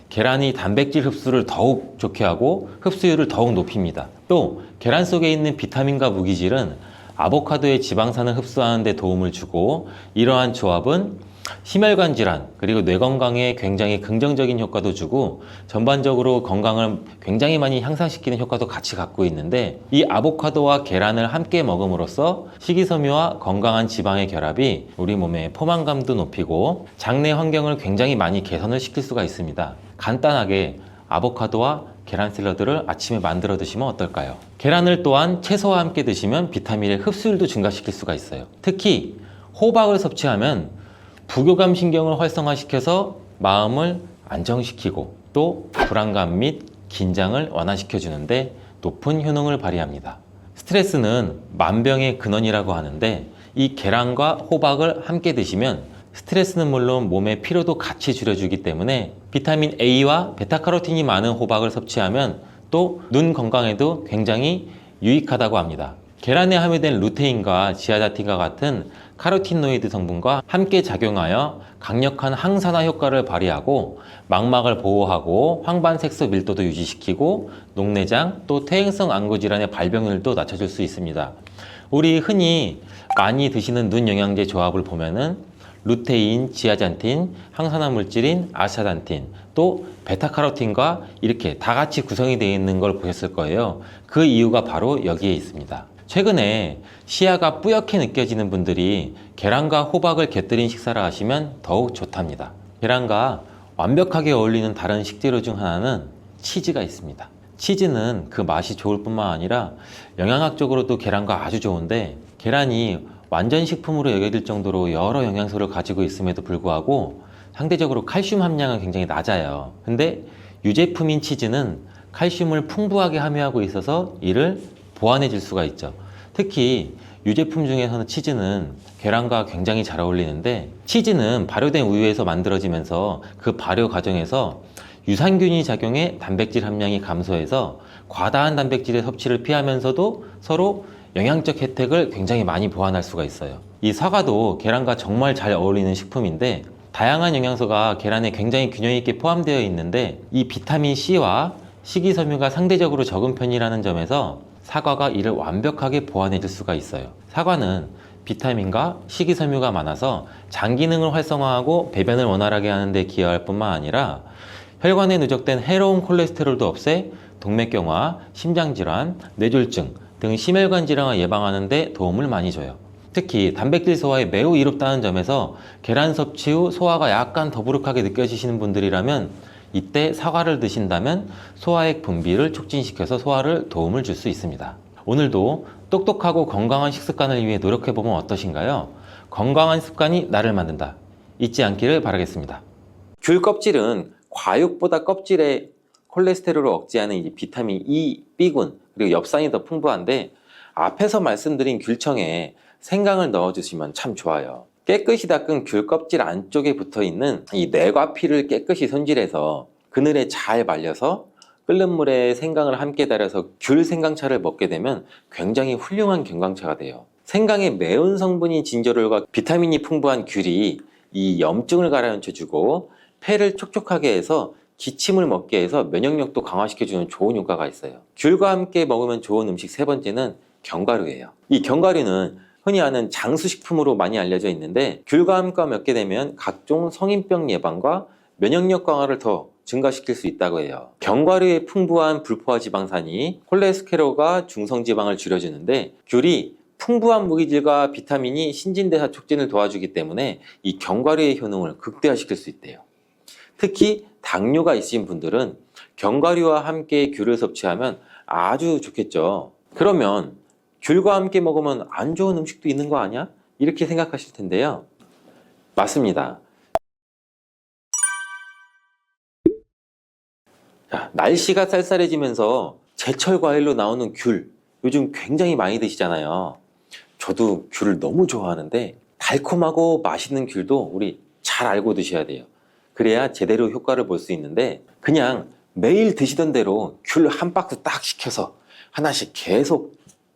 Speaker 1: 계란이 단백질 흡수를 더욱 좋게 하고 흡수율을 더욱 높입니다. 또 계란 속에 있는 비타민과 무기질은 아보카도의 지방산을 흡수하는 데 도움을 주고, 이러한 조합은 심혈관 질환 그리고 뇌 건강에 굉장히 긍정적인 효과도 주고 전반적으로 건강을 굉장히 많이 향상시키는 효과도 같이 갖고 있는데, 이 아보카도와 계란을 함께 먹음으로써 식이섬유와 건강한 지방의 결합이 우리 몸의 포만감도 높이고 장내 환경을 굉장히 많이 개선을 시킬 수가 있습니다. 간단하게 아보카도와 계란 샐러드를 아침에 만들어 드시면 어떨까요? 계란을 또한 채소와 함께 드시면 비타민의 흡수율도 증가시킬 수가 있어요. 특히 호박을 섭취하면 부교감 신경을 활성화시켜서 마음을 안정시키고 또 불안감 및 긴장을 완화시켜 주는데 높은 효능을 발휘합니다. 스트레스는 만병의 근원이라고 하는데, 이 계란과 호박을 함께 드시면 스트레스는 물론 몸의 피로도 같이 줄여주기 때문에 비타민 A와 베타카로틴이 많은 호박을 섭취하면 또 눈 건강에도 굉장히 유익하다고 합니다. 계란에 함유된 루테인과 지아자틴과 같은 카로티노이드 성분과 함께 작용하여 강력한 항산화 효과를 발휘하고 망막을 보호하고 황반색소 밀도도 유지시키고 녹내장 또 퇴행성 안구 질환의 발병률도 낮춰줄 수 있습니다. 우리 흔히 많이 드시는 눈 영양제 조합을 보면은 루테인, 지아잔틴, 항산화 물질인 아스타잔틴, 또 베타카로틴과 이렇게 다 같이 구성이 되어 있는 걸 보셨을 거예요. 그 이유가 바로 여기에 있습니다. 최근에 시야가 뿌옇게 느껴지는 분들이 계란과 호박을 곁들인 식사를 하시면 더욱 좋답니다. 계란과 완벽하게 어울리는 다른 식재료 중 하나는 치즈가 있습니다. 치즈는 그 맛이 좋을 뿐만 아니라 영양학적으로도 계란과 아주 좋은데, 계란이 완전 식품으로 여겨질 정도로 여러 영양소를 가지고 있음에도 불구하고 상대적으로 칼슘 함량은 굉장히 낮아요. 근데 유제품인 치즈는 칼슘을 풍부하게 함유하고 있어서 이를 보완해 줄 수가 있죠. 특히 유제품 중에서는 치즈는 계란과 굉장히 잘 어울리는데, 치즈는 발효된 우유에서 만들어지면서 그 발효 과정에서 유산균이 작용해 단백질 함량이 감소해서 과다한 단백질의 섭취를 피하면서도 서로 영양적 혜택을 굉장히 많이 보완할 수가 있어요. 이 사과도 계란과 정말 잘 어울리는 식품인데, 다양한 영양소가 계란에 굉장히 균형 있게 포함되어 있는데, 이 비타민 C와 식이섬유가 상대적으로 적은 편이라는 점에서 사과가 이를 완벽하게 보완해 줄 수가 있어요. 사과는 비타민과 식이섬유가 많아서 장 기능을 활성화하고 배변을 원활하게 하는 데 기여할 뿐만 아니라 혈관에 누적된 해로운 콜레스테롤도 없애 동맥경화, 심장질환, 뇌졸중 등 심혈관 질환을 예방하는 데 도움을 많이 줘요. 특히 단백질 소화에 매우 이롭다는 점에서 계란 섭취 후 소화가 약간 더부룩하게 느껴지시는 분들이라면 이때 사과를 드신다면 소화액 분비를 촉진시켜서 소화를 도움을 줄 수 있습니다. 오늘도 똑똑하고 건강한 식습관을 위해 노력해보면 어떠신가요? 건강한 습관이 나를 만든다. 잊지 않기를 바라겠습니다. 귤 껍질은 과육보다 껍질에 콜레스테롤을 억제하는 이 비타민 E, B군, 그리고 엽산이 더 풍부한데, 앞에서 말씀드린 귤청에 생강을 넣어주시면 참 좋아요. 깨끗이 닦은 귤 껍질 안쪽에 붙어있는 이 뇌과피를 깨끗이 손질해서 그늘에 잘 말려서 끓는 물에 생강을 함께 달여서 귤 생강차를 먹게 되면 굉장히 훌륭한 건강차가 돼요. 생강의 매운 성분인 진저롤과 비타민이 풍부한 귤이 이 염증을 가라앉혀주고 폐를 촉촉하게 해서 기침을 먹게 해서 면역력도 강화시켜주는 좋은 효과가 있어요. 귤과 함께 먹으면 좋은 음식 세 번째는 견과류예요. 이 견과류는 흔히 아는 장수식품으로 많이 알려져 있는데, 귤과 함께 먹게 되면 각종 성인병 예방과 면역력 강화를 더 증가시킬 수 있다고 해요. 견과류의 풍부한 불포화 지방산이 콜레스테롤과 중성지방을 줄여주는데, 귤이 풍부한 무기질과 비타민이 신진대사 촉진을 도와주기 때문에 이 견과류의 효능을 극대화시킬 수 있대요. 특히 당뇨가 있으신 분들은 견과류와 함께 귤을 섭취하면 아주 좋겠죠. 그러면 귤과 함께 먹으면 안 좋은 음식도 있는 거 아니야? 이렇게 생각하실 텐데요. 맞습니다. 자, 날씨가 쌀쌀해지면서 제철 과일로 나오는 귤, 요즘 굉장히 많이 드시잖아요. 저도 귤을 너무 좋아하는데 달콤하고 맛있는 귤도 우리 잘 알고 드셔야 돼요. 그래야 제대로 효과를 볼 수 있는데, 그냥 매일 드시던 대로 귤 한 박스 딱 시켜서 하나씩 계속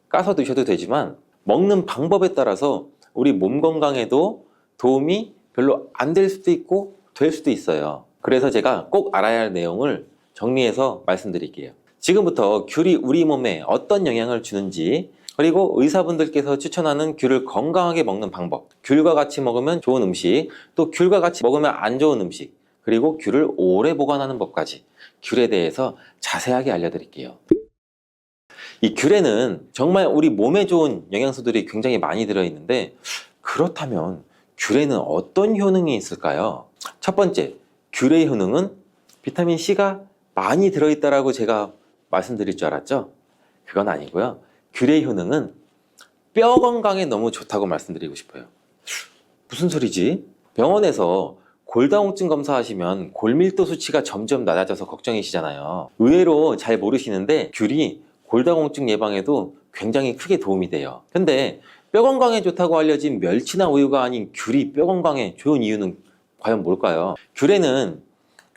Speaker 1: 까서 드셔도 되지만, 먹는 방법에 따라서 우리 몸 건강에도 도움이 별로 안 될 수도 있고 될 수도 있어요. 그래서 제가 꼭 알아야 할 내용을 정리해서 말씀드릴게요. 지금부터 귤이 우리 몸에 어떤 영향을 주는지, 그리고 의사분들께서 추천하는 귤을 건강하게 먹는 방법, 귤과 같이 먹으면 좋은 음식, 또 귤과 같이 먹으면 안 좋은 음식, 그리고 귤을 오래 보관하는 법까지 귤에 대해서 자세하게 알려드릴게요. 이 귤에는 정말 우리 몸에 좋은 영양소들이 굉장히 많이 들어있는데, 그렇다면 귤에는 어떤 효능이 있을까요? 첫 번째, 귤의 효능은 비타민 C가 많이 들어있다라고 제가 말씀드릴 줄 알았죠? 그건 아니고요. 귤의 효능은 뼈 건강에 너무 좋다고 말씀드리고 싶어요. 무슨 소리지? 병원에서 골다공증 검사하시면 골밀도 수치가 점점 낮아져서 걱정이시잖아요. 의외로 잘 모르시는데 귤이 골다공증 예방에도 굉장히 크게 도움이 돼요. 근데 뼈 건강에 좋다고 알려진 멸치나 우유가 아닌 귤이 뼈 건강에 좋은 이유는 과연 뭘까요? 귤에는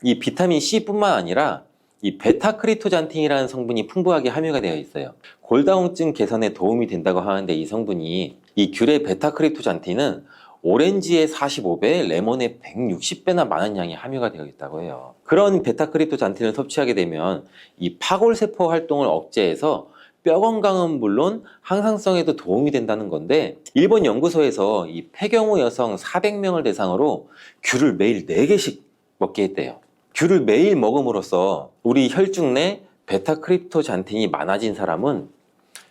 Speaker 1: 이 비타민 C뿐만 아니라 이 베타크리토잔틴이라는 성분이 풍부하게 함유가 되어 있어요. 골다공증 개선에 도움이 된다고 하는데, 이 성분이, 이 귤의 베타크리토잔틴은 오렌지의 45배, 레몬의 160배나 많은 양이 함유가 되어 있다고 해요. 그런 베타크리토잔틴을 섭취하게 되면 이 파골세포 활동을 억제해서 뼈 건강은 물론 항상성에도 도움이 된다는 건데, 일본 연구소에서 이 폐경후 여성 400명을 대상으로 귤을 매일 4개씩 먹게 했대요. 귤을 매일 먹음으로써 우리 혈중 내 베타크리토잔틴이 많아진 사람은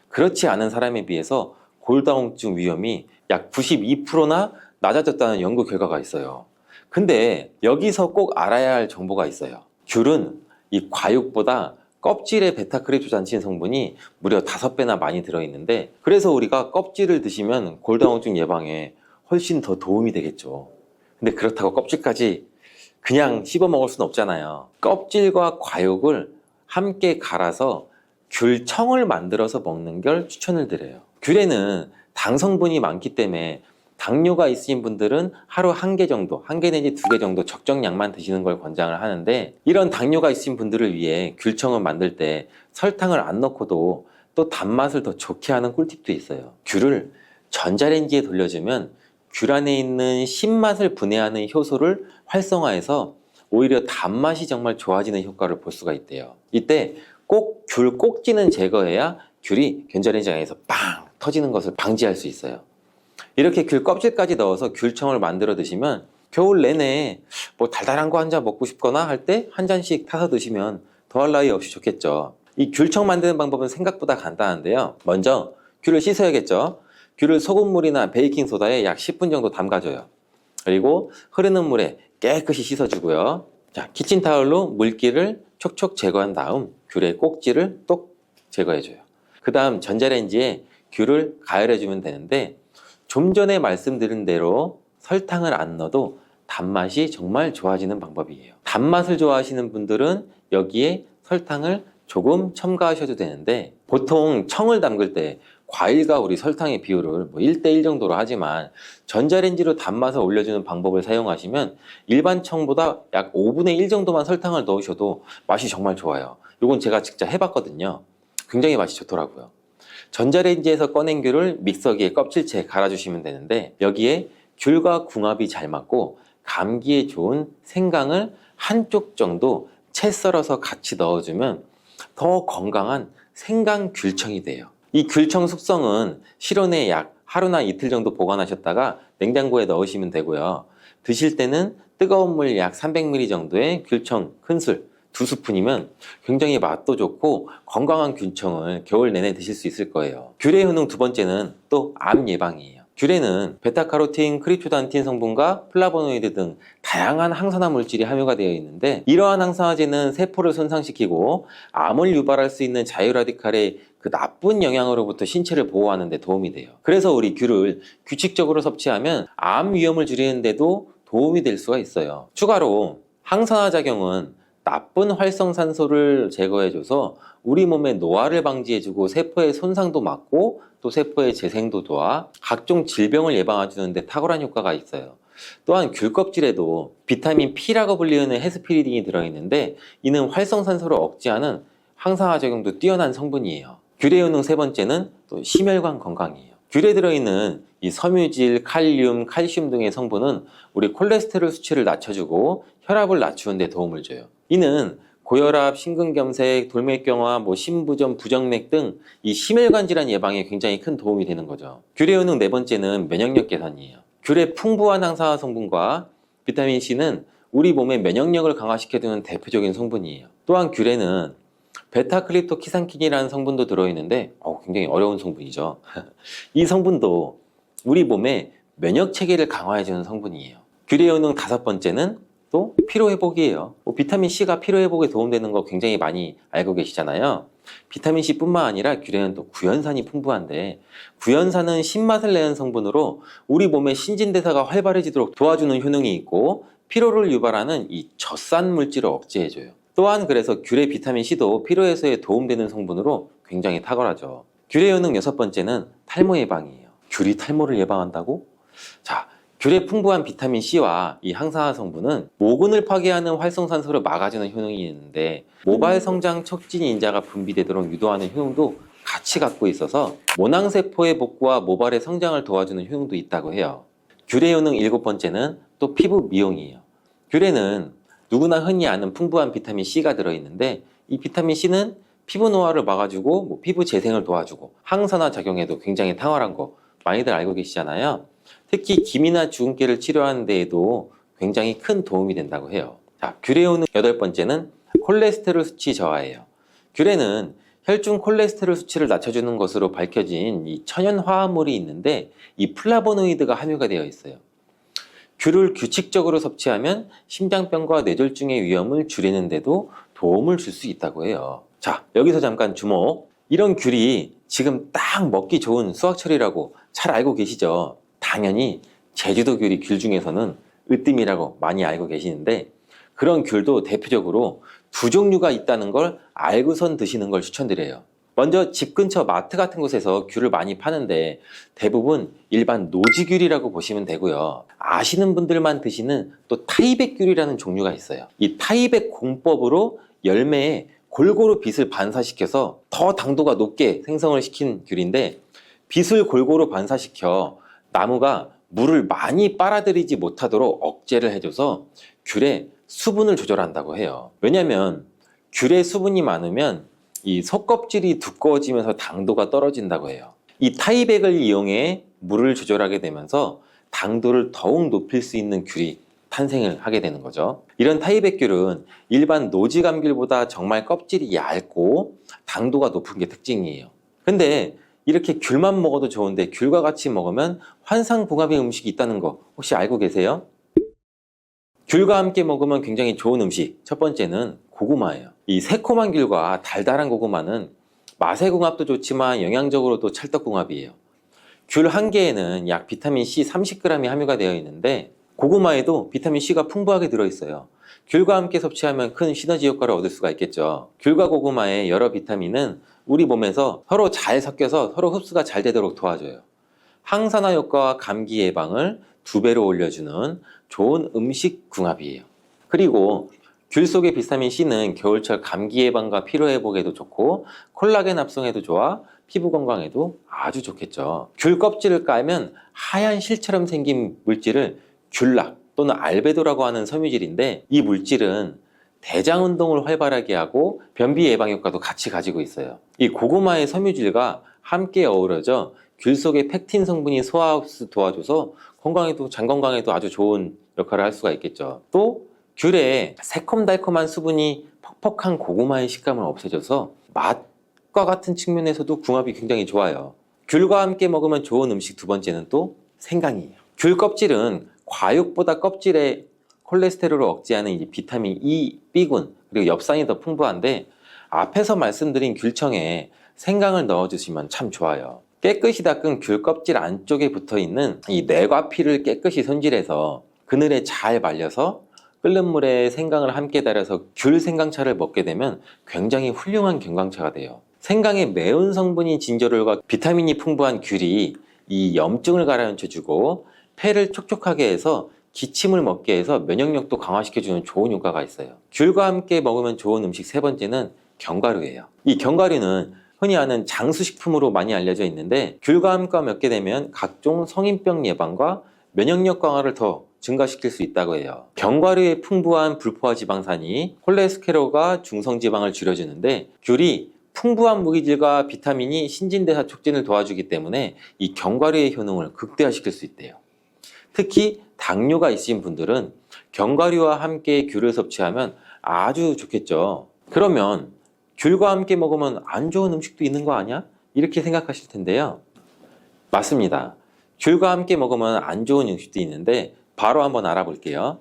Speaker 1: 그렇지 않은 사람에 비해서 골다공증 위험이 약 92%나 낮아졌다는 연구 결과가 있어요. 근데 여기서 꼭 알아야 할 정보가 있어요. 귤은 이 과육보다 껍질의 베타크리토잔틴 성분이 무려 5배나 많이 들어있는데, 그래서 우리가 껍질을 드시면 골다공증 예방에 훨씬 더 도움이 되겠죠. 근데 그렇다고 껍질까지 그냥 씹어 먹을 수는 없잖아요. 껍질과 과육을 함께 갈아서 귤청을 만들어서 먹는 걸 추천을 드려요. 귤에는 당 성분이 많기 때문에 당뇨가 있으신 분들은 하루 1개 정도, 1개 내지 2개 정도 적정량만 드시는 걸 권장을 하는데, 이런 당뇨가 있으신 분들을 위해 귤청을 만들 때 설탕을 안 넣고도 또 단맛을 더 좋게 하는 꿀팁도 있어요. 귤을 전자레인지에 돌려주면 귤 안에 있는 신맛을 분해하는 효소를 활성화해서 오히려 단맛이 정말 좋아지는 효과를 볼 수가 있대요. 이때 꼭 귤 꼭지는 제거해야 귤이 전자레인지 안에서 빵 터지는 것을 방지할 수 있어요. 이렇게 귤 껍질까지 넣어서 귤청을 만들어 드시면 겨울 내내 뭐 달달한 거 한 잔 먹고 싶거나 할 때 한 잔씩 타서 드시면 더할 나위 없이 좋겠죠. 이 귤청 만드는 방법은 생각보다 간단한데요. 먼저 귤을 씻어야겠죠. 귤을 소금물이나 베이킹소다에 약 10분 정도 담가줘요. 그리고 흐르는 물에 깨끗이 씻어주고요. 자, 키친타올로 물기를 촉촉 제거한 다음 귤의 꼭지를 똑 제거해줘요. 그 다음 전자레인지에 귤을 가열해주면 되는데, 좀 전에 말씀드린 대로 설탕을 안 넣어도 단맛이 정말 좋아지는 방법이에요. 단맛을 좋아하시는 분들은 여기에 설탕을 조금 첨가하셔도 되는데, 보통 청을 담글 때 과일과 우리 설탕의 비율을 1대1 정도로 하지만 전자레인지로 단맛을 올려주는 방법을 사용하시면 일반 청보다 약 5분의 1 정도만 설탕을 넣으셔도 맛이 정말 좋아요. 이건 제가 직접 해봤거든요. 굉장히 맛이 좋더라고요. 전자레인지에서 꺼낸 귤을 믹서기에 껍질째 갈아주시면 되는데, 여기에 귤과 궁합이 잘 맞고 감기에 좋은 생강을 한쪽 정도 채 썰어서 같이 넣어주면 더 건강한 생강 귤청이 돼요. 이 귤청 숙성은 실온에 약 하루나 이틀 정도 보관하셨다가 냉장고에 넣으시면 되고요. 드실 때는 뜨거운 물 약 300ml 정도의 귤청 큰술 2스푼이면 굉장히 맛도 좋고 건강한 귤청을 겨울 내내 드실 수 있을 거예요. 귤의 효능 두 번째는 또 암 예방이에요. 귤에는 베타카로틴, 크립토단틴 성분과 플라보노이드 등 다양한 항산화 물질이 함유가 되어 있는데, 이러한 항산화제는 세포를 손상시키고 암을 유발할 수 있는 자유라디칼의 그 나쁜 영향으로부터 신체를 보호하는 데 도움이 돼요. 그래서 우리 귤을 규칙적으로 섭취하면 암 위험을 줄이는 데도 도움이 될 수가 있어요. 추가로 항산화 작용은 나쁜 활성산소를 제거해줘서 우리 몸의 노화를 방지해주고 세포의 손상도 막고 또 세포의 재생도 도와 각종 질병을 예방해주는 데 탁월한 효과가 있어요. 또한 귤 껍질에도 비타민 P라고 불리는 헤스피리딘이 들어있는데, 이는 활성산소를 억제하는 항산화 작용도 뛰어난 성분이에요. 귤의 효능 세 번째는 또 심혈관 건강이에요. 귤에 들어있는 이 섬유질, 칼륨, 칼슘 등의 성분은 우리 콜레스테롤 수치를 낮춰주고 혈압을 낮추는 데 도움을 줘요. 이는 고혈압, 심근경색, 돌맥경화, 심부전, 부정맥 등 이 심혈관 질환 예방에 굉장히 큰 도움이 되는 거죠. 귤의 효능 네 번째는 면역력 개선이에요. 귤의 풍부한 항산화 성분과 비타민 C는 우리 몸의 면역력을 강화시켜주는 대표적인 성분이에요. 또한 귤에는 베타클립토키산킨이라는 성분도 들어있는데 굉장히 어려운 성분이죠. 이 성분도 우리 몸의 면역 체계를 강화해주는 성분이에요. 귤의 효능 다섯 번째는 또 피로회복이에요. 비타민 C가 피로회복에 도움되는 거 굉장히 많이 알고 계시잖아요. 비타민 C 뿐만 아니라 귤에는 또 구연산이 풍부한데, 구연산은 신맛을 내는 성분으로 우리 몸의 신진대사가 활발해지도록 도와주는 효능이 있고, 피로를 유발하는 이 젖산 물질을 억제해줘요. 또한 그래서 귤의 비타민 C도 피로 해소에 도움되는 성분으로 굉장히 탁월하죠. 귤의 효능 여섯 번째는 탈모 예방이에요. 귤이 탈모를 예방한다고? 자, 귤의 풍부한 비타민 C와 이 항산화 성분은 모근을 파괴하는 활성산소를 막아주는 효능이 있는데, 모발 성장 촉진 인자가 분비되도록 유도하는 효능도 같이 갖고 있어서 모낭세포의 복구와 모발의 성장을 도와주는 효능도 있다고 해요. 귤의 효능 일곱 번째는 또 피부 미용이에요. 귤에는 누구나 흔히 아는 풍부한 비타민 C가 들어있는데, 이 비타민 C는 피부 노화를 막아주고 피부 재생을 도와주고 항산화 작용에도 굉장히 탁월한 거 많이들 알고 계시잖아요. 특히 기미나 주근깨를 치료하는 데에도 굉장히 큰 도움이 된다고 해요. 자, 귤의 효능 여덟 번째는 콜레스테롤 수치 저하예요. 귤에는 혈중 콜레스테롤 수치를 낮춰주는 것으로 밝혀진 이 천연 화합물이 있는데, 이 플라보노이드가 함유가 되어 있어요. 귤을 규칙적으로 섭취하면 심장병과 뇌졸중의 위험을 줄이는 데도 도움을 줄 수 있다고 해요. 자, 여기서 잠깐 주목. 이런 귤이 지금 딱 먹기 좋은 수확철이라고 잘 알고 계시죠? 당연히 제주도 귤이 귤 중에서는 으뜸이라고 많이 알고 계시는데, 그런 귤도 대표적으로 두 종류가 있다는 걸 알고선 드시는 걸 추천드려요. 먼저 집 근처 마트 같은 곳에서 귤을 많이 파는데 대부분 일반 노지귤이라고 보시면 되고요. 아시는 분들만 드시는 또 타이백 귤이라는 종류가 있어요. 이 타이백 공법으로 열매에 골고루 빛을 반사시켜서 더 당도가 높게 생성을 시킨 귤인데, 빛을 골고루 반사시켜 나무가 물을 많이 빨아들이지 못하도록 억제를 해줘서 귤의 수분을 조절한다고 해요. 왜냐하면 귤에 수분이 많으면 이 속껍질이 두꺼워지면서 당도가 떨어진다고 해요. 이 타이백을 이용해 물을 조절하게 되면서 당도를 더욱 높일 수 있는 귤이 탄생을 하게 되는 거죠. 이런 타이백 귤은 일반 노지감귤보다 정말 껍질이 얇고 당도가 높은 게 특징이에요. 근데 이렇게 귤만 먹어도 좋은데 귤과 같이 먹으면 환상궁합의 음식이 있다는 거 혹시 알고 계세요? 귤과 함께 먹으면 굉장히 좋은 음식, 첫 번째는 고구마예요. 이 새콤한 귤과 달달한 고구마는 맛의 궁합도 좋지만 영양적으로도 찰떡궁합이에요. 귤 한 개에는 약 비타민 C 30g이 함유가 되어 있는데 고구마에도 비타민 C가 풍부하게 들어있어요. 귤과 함께 섭취하면 큰 시너지 효과를 얻을 수가 있겠죠. 귤과 고구마의 여러 비타민은 우리 몸에서 서로 잘 섞여서 서로 흡수가 잘 되도록 도와줘요. 항산화 효과와 감기 예방을 2배로 올려주는 좋은 음식 궁합이에요. 그리고 귤 속의 비타민 C는 겨울철 감기 예방과 피로 회복에도 좋고 콜라겐 합성에도 좋아 피부 건강에도 아주 좋겠죠. 귤 껍질을 깔면 하얀 실처럼 생긴 물질을 귤락 또는 알베도라고 하는 섬유질인데, 이 물질은 대장 운동을 활발하게 하고 변비 예방 효과도 같이 가지고 있어요. 이 고구마의 섬유질과 함께 어우러져 귤 속의 펙틴 성분이 소화 흡수 도와줘서 건강에도, 장 건강에도 아주 좋은 역할을 할 수가 있겠죠. 또 귤에 새콤달콤한 수분이 퍽퍽한 고구마의 식감을 없애줘서 맛과 같은 측면에서도 궁합이 굉장히 좋아요. 귤과 함께 먹으면 좋은 음식 두 번째는 또 생강이에요. 귤 껍질은 과육보다 껍질에 콜레스테롤을 억제하는 이 비타민 E, B군, 그리고 엽산이 더 풍부한데 앞에서 말씀드린 귤청에 생강을 넣어주시면 참 좋아요. 깨끗이 닦은 귤 껍질 안쪽에 붙어있는 이 내과피를 깨끗이 손질해서 그늘에 잘 말려서 끓는 물에 생강을 함께 달여서 귤 생강차를 먹게 되면 굉장히 훌륭한 건강차가 돼요. 생강의 매운 성분인 진저롤과 비타민이 풍부한 귤이 이 염증을 가라앉혀주고 폐를 촉촉하게 해서 기침을 먹게 해서 면역력도 강화시켜주는 좋은 효과가 있어요. 귤과 함께 먹으면 좋은 음식 세 번째는 견과류예요. 이 견과류는 흔히 아는 장수식품으로 많이 알려져 있는데 귤과 함께 먹게 되면 각종 성인병 예방과 면역력 강화를 더 증가시킬 수 있다고 해요. 견과류의 풍부한 불포화 지방산이 콜레스테롤과 중성지방을 줄여주는데 귤이 풍부한 무기질과 비타민이 신진대사 촉진을 도와주기 때문에 이 견과류의 효능을 극대화시킬 수 있대요. 특히 당뇨가 있으신 분들은 견과류와 함께 귤을 섭취하면 아주 좋겠죠. 그러면 귤과 함께 먹으면 안 좋은 음식도 있는 거 아니야? 이렇게 생각하실 텐데요. 맞습니다. 귤과 함께 먹으면 안 좋은 음식도 있는데 바로 한번 알아볼게요.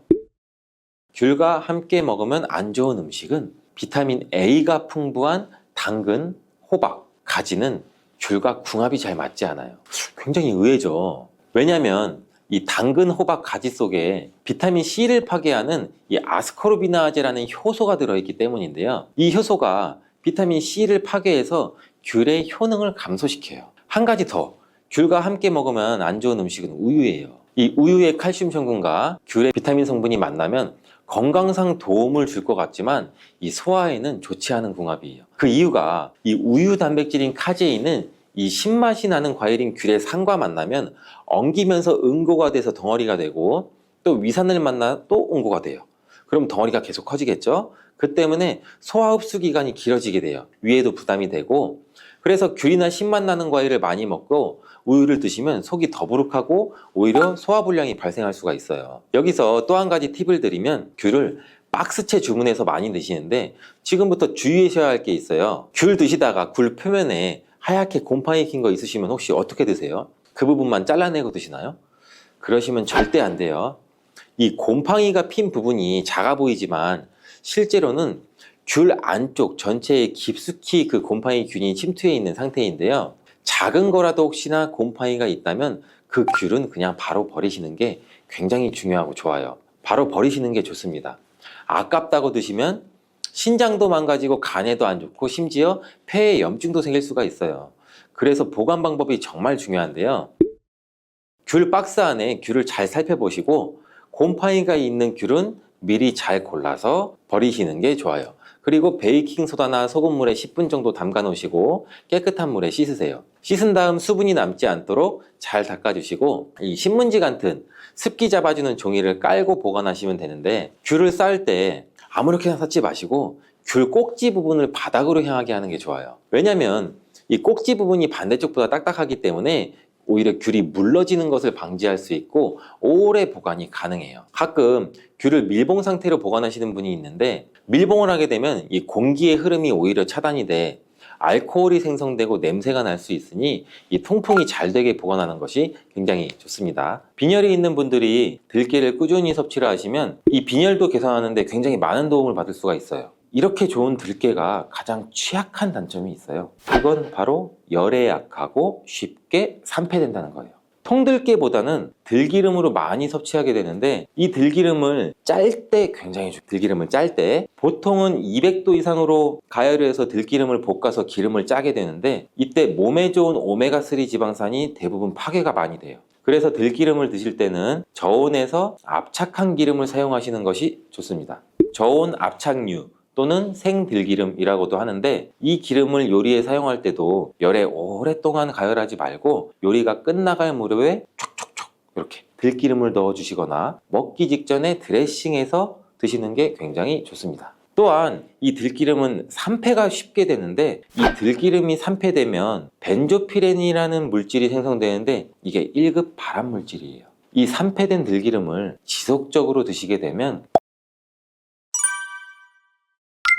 Speaker 1: 귤과 함께 먹으면 안 좋은 음식은 비타민 A가 풍부한 당근, 호박, 가지는 귤과 궁합이 잘 맞지 않아요. 굉장히 의외죠. 왜냐하면 이 당근, 호박, 가지 속에 비타민 C를 파괴하는 이 아스코르비나아제라는 효소가 들어있기 때문인데요. 이 효소가 비타민 C를 파괴해서 귤의 효능을 감소시켜요. 한 가지 더, 귤과 함께 먹으면 안 좋은 음식은 우유예요. 이 우유의 칼슘 성분과 귤의 비타민 성분이 만나면 건강상 도움을 줄 것 같지만 이 소화에는 좋지 않은 궁합이에요. 그 이유가 이 우유 단백질인 카제인은 이 신맛이 나는 과일인 귤의 산과 만나면 엉기면서 응고가 돼서 덩어리가 되고 또 위산을 만나 또 응고가 돼요. 그럼 덩어리가 계속 커지겠죠? 그 때문에 소화 흡수 기간이 길어지게 돼요. 위에도 부담이 되고, 그래서 귤이나 신맛 나는 과일을 많이 먹고 우유를 드시면 속이 더부룩하고 오히려 소화불량이 발생할 수가 있어요. 여기서 또 한 가지 팁을 드리면 귤을 박스채 주문해서 많이 드시는데 지금부터 주의하셔야 할 게 있어요. 귤 드시다가 굴 표면에 하얗게 곰팡이 낀 거 있으시면 혹시 어떻게 드세요? 그 부분만 잘라내고 드시나요? 그러시면 절대 안 돼요. 이 곰팡이가 핀 부분이 작아 보이지만 실제로는 귤 안쪽 전체에 깊숙이 그 곰팡이균이 침투해 있는 상태인데요. 작은 거라도 혹시나 곰팡이가 있다면 그 귤은 그냥 바로 버리시는 게 굉장히 중요하고 좋아요. 바로 버리시는 게 좋습니다. 아깝다고 드시면 신장도 망가지고 간에도 안 좋고 심지어 폐에 염증도 생길 수가 있어요. 그래서 보관 방법이 정말 중요한데요. 귤 박스 안에 귤을 잘 살펴보시고 곰팡이가 있는 귤은 미리 잘 골라서 버리시는 게 좋아요. 그리고 베이킹소다나 소금물에 10분 정도 담가 놓으시고 깨끗한 물에 씻으세요. 씻은 다음 수분이 남지 않도록 잘 닦아주시고 이 신문지 같은 습기 잡아주는 종이를 깔고 보관하시면 되는데, 귤을 쌓을 때 아무렇게나 쌓지 마시고 귤 꼭지 부분을 바닥으로 향하게 하는 게 좋아요. 왜냐면 이 꼭지 부분이 반대쪽보다 딱딱하기 때문에 오히려 귤이 물러지는 것을 방지할 수 있고 오래 보관이 가능해요. 가끔 귤을 밀봉 상태로 보관하시는 분이 있는데, 밀봉을 하게 되면 이 공기의 흐름이 오히려 차단이 돼 알코올이 생성되고 냄새가 날 수 있으니 이 통풍이 잘 되게 보관하는 것이 굉장히 좋습니다. 빈혈이 있는 분들이 들깨를 꾸준히 섭취를 하시면 이 빈혈도 개선하는데 굉장히 많은 도움을 받을 수가 있어요. 이렇게 좋은 들깨가 가장 취약한 단점이 있어요. 그건 바로 열에 약하고 쉽게 산패된다는 거예요. 통들깨보다는 들기름으로 많이 섭취하게 되는데, 이 들기름을 짤 때 굉장히 좋아요. 들기름을 짤 때 보통은 200도 이상으로 가열을 해서 들기름을 볶아서 기름을 짜게 되는데, 이때 몸에 좋은 오메가3 지방산이 대부분 파괴가 많이 돼요. 그래서 들기름을 드실 때는 저온에서 압착한 기름을 사용하시는 것이 좋습니다. 저온 압착류 또는 생들기름이라고도 하는데, 이 기름을 요리에 사용할 때도 열에 오랫동안 가열하지 말고 요리가 끝나갈 무렵에 촉촉촉 이렇게 들기름을 넣어 주시거나 먹기 직전에 드레싱해서 드시는 게 굉장히 좋습니다. 또한 이 들기름은 산패가 쉽게 되는데, 이 들기름이 산패되면 벤조피렌이라는 물질이 생성되는데 이게 1급 발암 물질이에요. 이 산패된 들기름을 지속적으로 드시게 되면,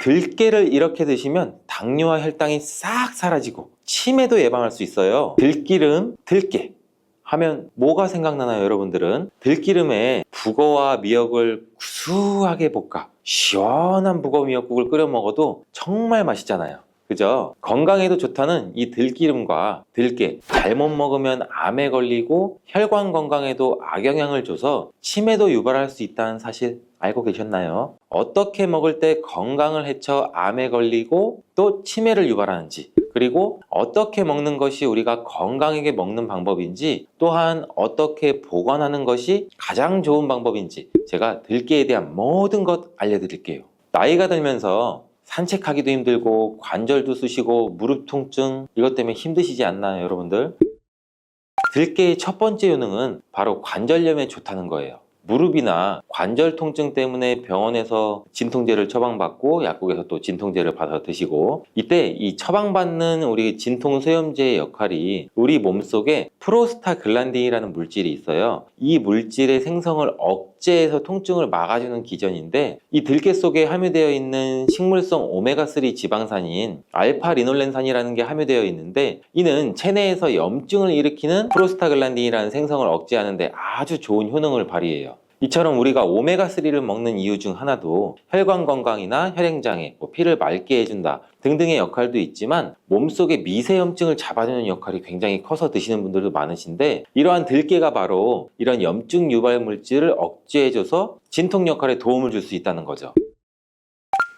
Speaker 1: 들깨를 이렇게 드시면 당뇨와 혈당이 싹 사라지고 치매도 예방할 수 있어요. 들기름, 들깨 하면 뭐가 생각나나요, 여러분들은? 들기름에 북어와 미역을 구수하게 볶아 시원한 북어 미역국을 끓여 먹어도 정말 맛있잖아요. 그죠? 건강에도 좋다는 이 들기름과 들깨, 잘못 먹으면 암에 걸리고 혈관 건강에도 악영향을 줘서 치매도 유발할 수 있다는 사실 알고 계셨나요? 어떻게 먹을 때 건강을 해쳐 암에 걸리고 또 치매를 유발하는지, 그리고 어떻게 먹는 것이 우리가 건강하게 먹는 방법인지, 또한 어떻게 보관하는 것이 가장 좋은 방법인지 제가 들깨에 대한 모든 것 알려드릴게요. 나이가 들면서 산책하기도 힘들고 관절도 쑤시고 무릎 통증, 이것 때문에 힘드시지 않나요, 여러분들? 들깨의 첫 번째 효능은 바로 관절염에 좋다는 거예요. 무릎이나 관절 통증 때문에 병원에서 진통제를 처방받고 약국에서 또 진통제를 받아 드시고, 이때 이 처방받는 우리 진통소염제의 역할이 우리 몸속에 프로스타글란딘이라는 물질이 있어요. 이 물질의 생성을 억제해서 통증을 막아주는 기전인데, 이 들깨 속에 함유되어 있는 식물성 오메가3 지방산인 알파리놀렌산이라는 게 함유되어 있는데, 이는 체내에서 염증을 일으키는 프로스타글란딘이라는 생성을 억제하는 데 아주 좋은 효능을 발휘해요. 이처럼 우리가 오메가3를 먹는 이유 중 하나도 혈관 건강이나 혈행장애, 피를 맑게 해준다 등등의 역할도 있지만, 몸속의 미세염증을 잡아주는 역할이 굉장히 커서 드시는 분들도 많으신데, 이러한 들깨가 바로 이런 염증 유발 물질을 억제해줘서 진통 역할에 도움을 줄 수 있다는 거죠.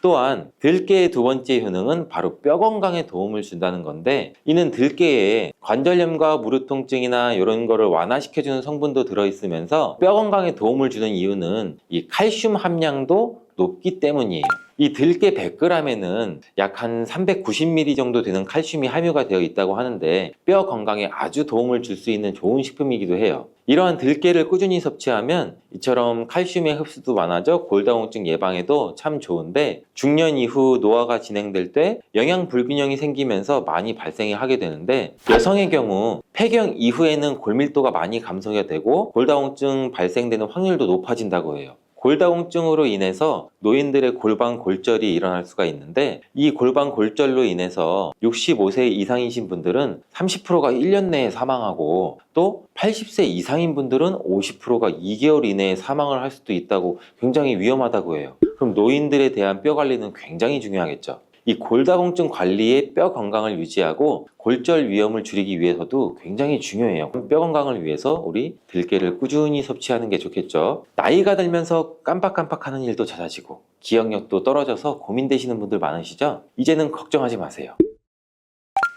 Speaker 1: 또한 들깨의 두 번째 효능은 바로 뼈 건강에 도움을 준다는 건데, 이는 들깨에 관절염과 무릎 통증이나 이런 거를 완화시켜주는 성분도 들어있으면서 뼈 건강에 도움을 주는 이유는 이 칼슘 함량도 높기 때문이에요. 이 들깨 100g에는 약 한 390ml 정도 되는 칼슘이 함유가 되어 있다고 하는데, 뼈 건강에 아주 도움을 줄 수 있는 좋은 식품이기도 해요. 이러한 들깨를 꾸준히 섭취하면 이처럼 칼슘의 흡수도 많아져 골다공증 예방에도 참 좋은데, 중년 이후 노화가 진행될 때 영양 불균형이 생기면서 많이 발생이 하게 되는데, 여성의 경우 폐경 이후에는 골밀도가 많이 감소가 되고 골다공증 발생되는 확률도 높아진다고 해요. 골다공증으로 인해서 노인들의 골반 골절이 일어날 수가 있는데, 이 골반 골절로 인해서 65세 이상이신 분들은 30%가 1년 내에 사망하고, 또 80세 이상인 분들은 50%가 2개월 이내에 사망을 할 수도 있다고, 굉장히 위험하다고 해요. 그럼 노인들에 대한 뼈 관리는 굉장히 중요하겠죠. 이 골다공증 관리에 뼈 건강을 유지하고 골절 위험을 줄이기 위해서도 굉장히 중요해요. 뼈 건강을 위해서 우리 들깨를 꾸준히 섭취하는 게 좋겠죠. 나이가 들면서 깜빡깜빡하는 일도 잦아지고 기억력도 떨어져서 고민되시는 분들 많으시죠? 이제는 걱정하지 마세요.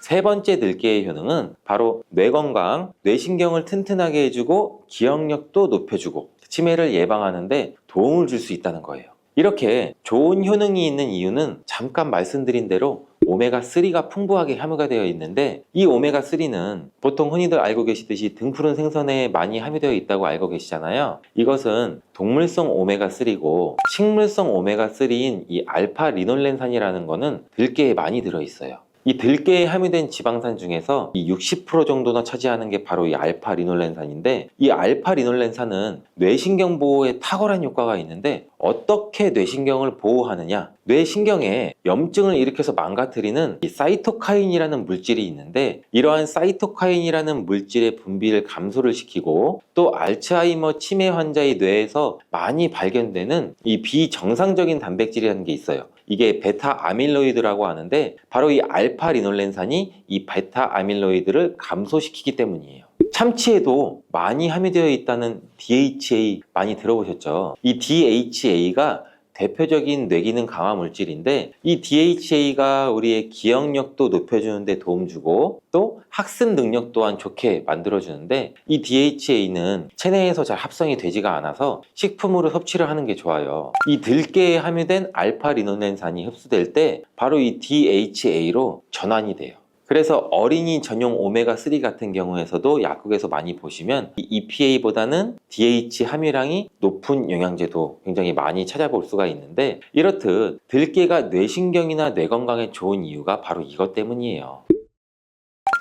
Speaker 1: 세 번째 들깨의 효능은 바로 뇌 건강, 뇌신경을 튼튼하게 해주고 기억력도 높여주고 치매를 예방하는데 도움을 줄 수 있다는 거예요. 이렇게 좋은 효능이 있는 이유는 잠깐 말씀드린 대로 오메가3가 풍부하게 함유가 되어 있는데, 이 오메가3는 보통 흔히들 알고 계시듯이 등푸른 생선에 많이 함유되어 있다고 알고 계시잖아요. 이것은 동물성 오메가3고 식물성 오메가3인 이 알파 리놀렌산이라는 거는 들깨에 많이 들어있어요. 이 들깨에 함유된 지방산 중에서 이 60% 정도나 차지하는 게 바로 이 알파 리놀렌산인데, 이 알파 리놀렌산은 뇌신경 보호에 탁월한 효과가 있는데, 어떻게 뇌신경을 보호하느냐? 뇌신경에 염증을 일으켜서 망가뜨리는 이 사이토카인이라는 물질이 있는데, 이러한 사이토카인이라는 물질의 분비를 감소를 시키고, 또 알츠하이머 치매 환자의 뇌에서 많이 발견되는 이 비정상적인 단백질이라는 게 있어요. 이게 베타 아밀로이드라고 하는데, 바로 이 알파 리놀렌산이 이 베타 아밀로이드를 감소시키기 때문이에요. 참치에도 많이 함유되어 있다는 DHA 많이 들어보셨죠? 이 DHA가 대표적인 뇌기능 강화 물질인데, 이 DHA가 우리의 기억력도 높여주는 데 도움 주고 또 학습 능력 또한 좋게 만들어주는데, 이 DHA는 체내에서 잘 합성이 되지가 않아서 식품으로 섭취를 하는 게 좋아요. 이 들깨에 함유된 알파 리놀렌산이 흡수될 때 바로 이 DHA로 전환이 돼요. 그래서 어린이 전용 오메가3 같은 경우에서도 약국에서 많이 보시면 이 EPA보다는 DH 함유량이 높은 영양제도 굉장히 많이 찾아볼 수가 있는데, 이렇듯 들깨가 뇌신경이나 뇌 건강에 좋은 이유가 바로 이것 때문이에요.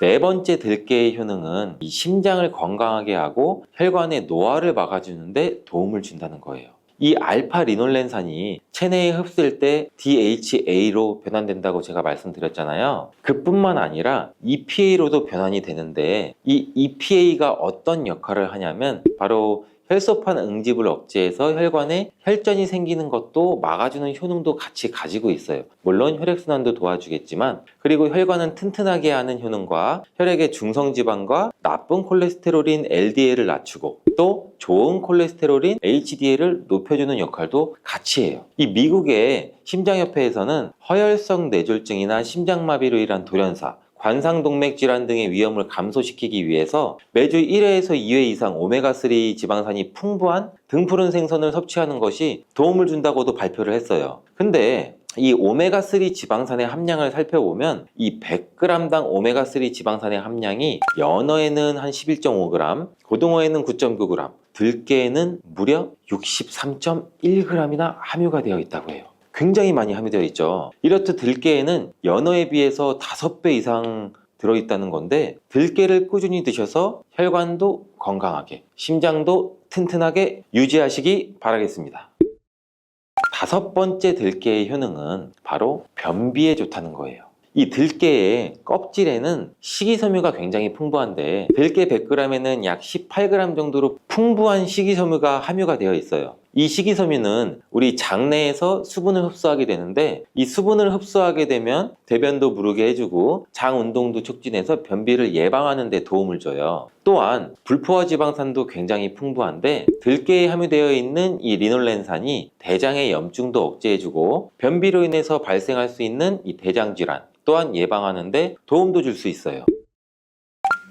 Speaker 1: 네 번째 들깨의 효능은 이 심장을 건강하게 하고 혈관의 노화를 막아주는데 도움을 준다는 거예요. 이 알파 리놀렌산이 체내에 흡수될 때 DHA로 변환된다고 제가 말씀드렸잖아요. 그뿐만 아니라 EPA로도 변환이 되는데, 이 EPA가 어떤 역할을 하냐면 바로 혈소판 응집을 억제해서 혈관에 혈전이 생기는 것도 막아주는 효능도 같이 가지고 있어요. 물론 혈액순환도 도와주겠지만, 그리고 혈관은 튼튼하게 하는 효능과 혈액의 중성지방과 나쁜 콜레스테롤인 LDL을 낮추고 또 좋은 콜레스테롤인 HDL을 높여주는 역할도 같이 해요. 이 미국의 심장협회에서는 허혈성 뇌졸중이나 심장마비로 인한 돌연사, 관상동맥 질환 등의 위험을 감소시키기 위해서 매주 1회에서 2회 이상 오메가3 지방산이 풍부한 등푸른 생선을 섭취하는 것이 도움을 준다고도 발표를 했어요. 근데 이 오메가3 지방산의 함량을 살펴보면 이 100g당 오메가3 지방산의 함량이 연어에는 한 11.5g, 고등어에는 9.9g, 들깨에는 무려 63.1g이나 함유가 되어 있다고 해요. 굉장히 많이 함유되어 있죠. 이렇듯 들깨에는 연어에 비해서 5배 이상 들어있다는 건데, 들깨를 꾸준히 드셔서 혈관도 건강하게, 심장도 튼튼하게 유지하시기 바라겠습니다. 다섯 번째 들깨의 효능은 바로 변비에 좋다는 거예요. 이 들깨의 껍질에는 식이섬유가 굉장히 풍부한데, 들깨 100g에는 약 18g 정도로 풍부한 식이섬유가 함유가 되어 있어요. 이 식이섬유는 우리 장내에서 수분을 흡수하게 되는데, 이 수분을 흡수하게 되면 대변도 무르게 해주고 장 운동도 촉진해서 변비를 예방하는 데 도움을 줘요. 또한 불포화 지방산도 굉장히 풍부한데, 들깨에 함유되어 있는 이 리놀렌산이 대장의 염증도 억제해주고 변비로 인해서 발생할 수 있는 이 대장질환 또한 예방하는 데 도움도 줄 수 있어요.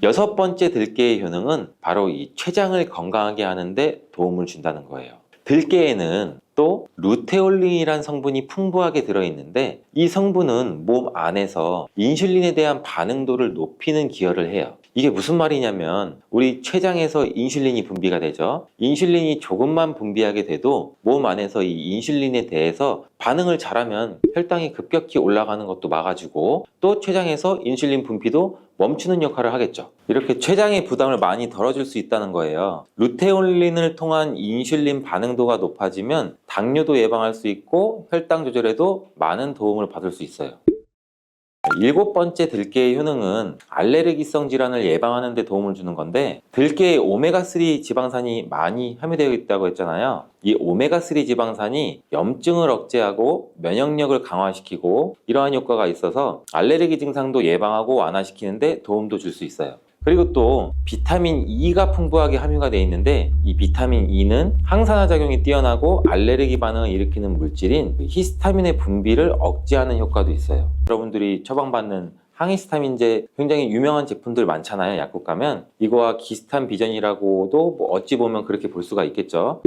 Speaker 1: 여섯 번째 들깨의 효능은 바로 이 췌장을 건강하게 하는데 도움을 준다는 거예요. 들깨에는 또 루테올린이란 성분이 풍부하게 들어있는데, 이 성분은 몸 안에서 인슐린에 대한 반응도를 높이는 기여를 해요. 이게 무슨 말이냐면, 우리 췌장에서 인슐린이 분비가 되죠. 인슐린이 조금만 분비하게 돼도 몸 안에서 이 인슐린에 대해서 반응을 잘하면 혈당이 급격히 올라가는 것도 막아주고, 또 췌장에서 인슐린 분비도 멈추는 역할을 하겠죠. 이렇게 췌장의 부담을 많이 덜어줄 수 있다는 거예요. 루테올린을 통한 인슐린 반응도가 높아지면 당뇨도 예방할 수 있고 혈당 조절에도 많은 도움을 받을 수 있어요. 7번째 들깨의 효능은 알레르기성 질환을 예방하는 데 도움을 주는 건데, 들깨에 오메가3 지방산이 많이 함유되어 있다고 했잖아요. 이 오메가3 지방산이 염증을 억제하고 면역력을 강화시키고 이러한 효과가 있어서 알레르기 증상도 예방하고 완화시키는 데 도움도 줄 수 있어요. 그리고 또 비타민 E가 풍부하게 함유가 되어 있는데, 이 비타민 E는 항산화 작용이 뛰어나고 알레르기 반응을 일으키는 물질인 히스타민의 분비를 억제하는 효과도 있어요. 여러분들이 처방받는 항히스타민제 굉장히 유명한 제품들 많잖아요. 약국 가면 이거와 기스탄 비전이라고도 어찌 보면 그렇게 볼 수가 있겠죠.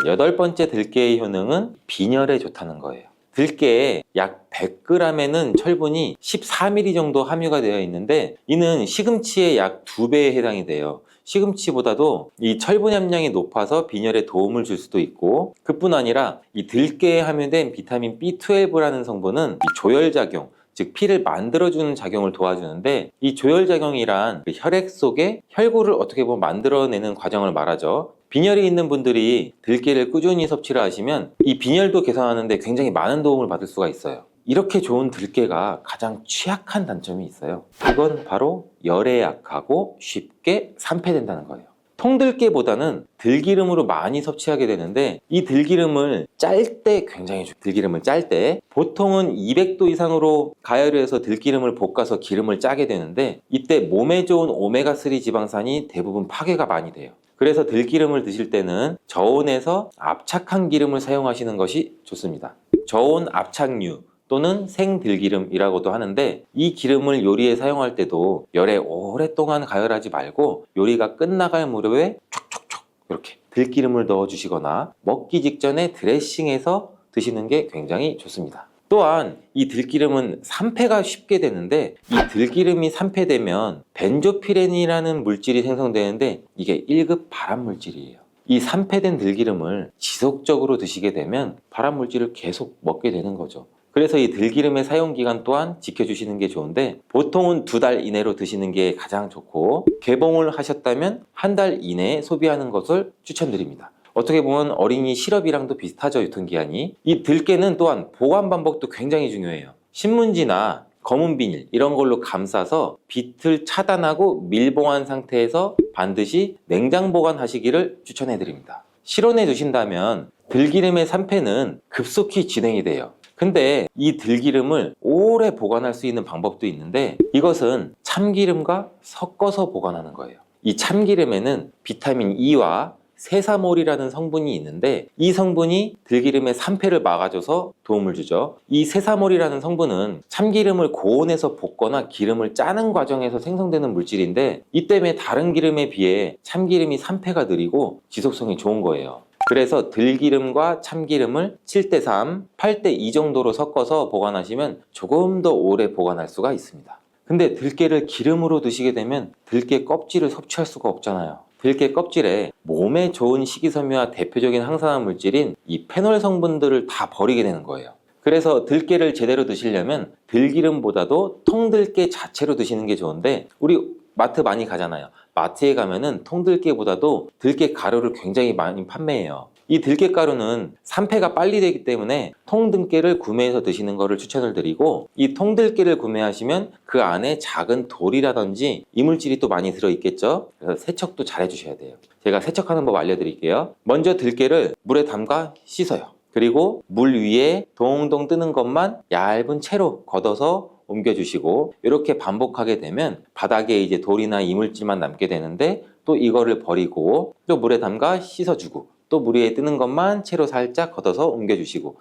Speaker 1: 8번째 들깨의 효능은 빈혈에 좋다는 거예요. 들깨에 약 100g에는 철분이 14mg 정도 함유가 되어 있는데, 이는 시금치의 약 2배에 해당이 돼요. 시금치보다도 이 철분 함량이 높아서 빈혈에 도움을 줄 수도 있고, 그뿐 아니라 이 들깨에 함유된 비타민 B12라는 성분은 이 조혈작용, 즉 피를 만들어주는 작용을 도와주는데, 이 조혈작용이란 그 혈액 속에 혈구를 어떻게 보면 만들어내는 과정을 말하죠. 빈혈이 있는 분들이 들깨를 꾸준히 섭취를 하시면 이 빈혈도 개선하는데 굉장히 많은 도움을 받을 수가 있어요. 이렇게 좋은 들깨가 가장 취약한 단점이 있어요. 그건 바로 열에 약하고 쉽게 산패된다는 거예요. 통들깨보다는 들기름으로 많이 섭취하게 되는데, 이 들기름을 짤 때 굉장히 좋아요. 들기름을 짤 때 보통은 200도 이상으로 가열을 해서 들기름을 볶아서 기름을 짜게 되는데, 이때 몸에 좋은 오메가3 지방산이 대부분 파괴가 많이 돼요. 그래서 들기름을 드실 때는 저온에서 압착한 기름을 사용하시는 것이 좋습니다. 저온 압착류 또는 생들기름이라고도 하는데, 이 기름을 요리에 사용할 때도 열에 오랫동안 가열하지 말고 요리가 끝나갈 무렵에 촉촉촉 이렇게 들기름을 넣어 주시거나 먹기 직전에 드레싱해서 드시는 게 굉장히 좋습니다. 또한 이 들기름은 산패가 쉽게 되는데, 이 들기름이 산패되면 벤조피렌이라는 물질이 생성되는데, 이게 1급 발암 물질이에요. 이 산패된 들기름을 지속적으로 드시게 되면 발암 물질을 계속 먹게 되는 거죠. 그래서 이 들기름의 사용 기간 또한 지켜주시는 게 좋은데, 보통은 2달 이내로 드시는 게 가장 좋고, 개봉을 하셨다면 1달 이내에 소비하는 것을 추천드립니다. 어떻게 보면 어린이 시럽이랑도 비슷하죠, 유통기한이. 이 들깨는 또한 보관 방법도 굉장히 중요해요. 신문지나 검은 비닐 이런 걸로 감싸서 빛을 차단하고 밀봉한 상태에서 반드시 냉장 보관하시기를 추천해 드립니다. 실온에 두신다면 들기름의 산패는 급속히 진행이 돼요. 근데 이 들기름을 오래 보관할 수 있는 방법도 있는데, 이것은 참기름과 섞어서 보관하는 거예요. 이 참기름에는 비타민 E와 세사몰이라는 성분이 있는데, 이 성분이 들기름의 산패를 막아줘서 도움을 주죠. 이 세사몰이라는 성분은 참기름을 고온에서 볶거나 기름을 짜는 과정에서 생성되는 물질인데, 이 때문에 다른 기름에 비해 참기름이 산패가 느리고 지속성이 좋은 거예요. 그래서 들기름과 참기름을 7:3, 8:2 정도로 섞어서 보관하시면 조금 더 오래 보관할 수가 있습니다. 근데 들깨를 기름으로 드시게 되면 들깨 껍질을 섭취할 수가 없잖아요. 들깨 껍질에 몸에 좋은 식이섬유와 대표적인 항산화 물질인 이 페놀 성분들을 다 버리게 되는 거예요. 그래서 들깨를 제대로 드시려면 들기름보다도 통들깨 자체로 드시는 게 좋은데, 우리 마트 많이 가잖아요. 마트에 가면은 통들깨보다도 들깨 가루를 굉장히 많이 판매해요. 이 들깨 가루는 산패가 빨리 되기 때문에 통들깨를 구매해서 드시는 것을 추천을 드리고, 이 통들깨를 구매하시면 그 안에 작은 돌이라든지 이물질이 또 많이 들어있겠죠. 그래서 세척도 잘 해주셔야 돼요. 제가 세척하는 법 알려드릴게요. 먼저 들깨를 물에 담가 씻어요. 그리고 물 위에 동동 뜨는 것만 얇은 채로 걷어서 옮겨주시고, 이렇게 반복하게 되면 바닥에 이제 돌이나 이물질만 남게 되는데, 또 이거를 버리고 또 물에 담가 씻어주고, 또 물 위에 뜨는 것만 채로 살짝 걷어서 옮겨주시고,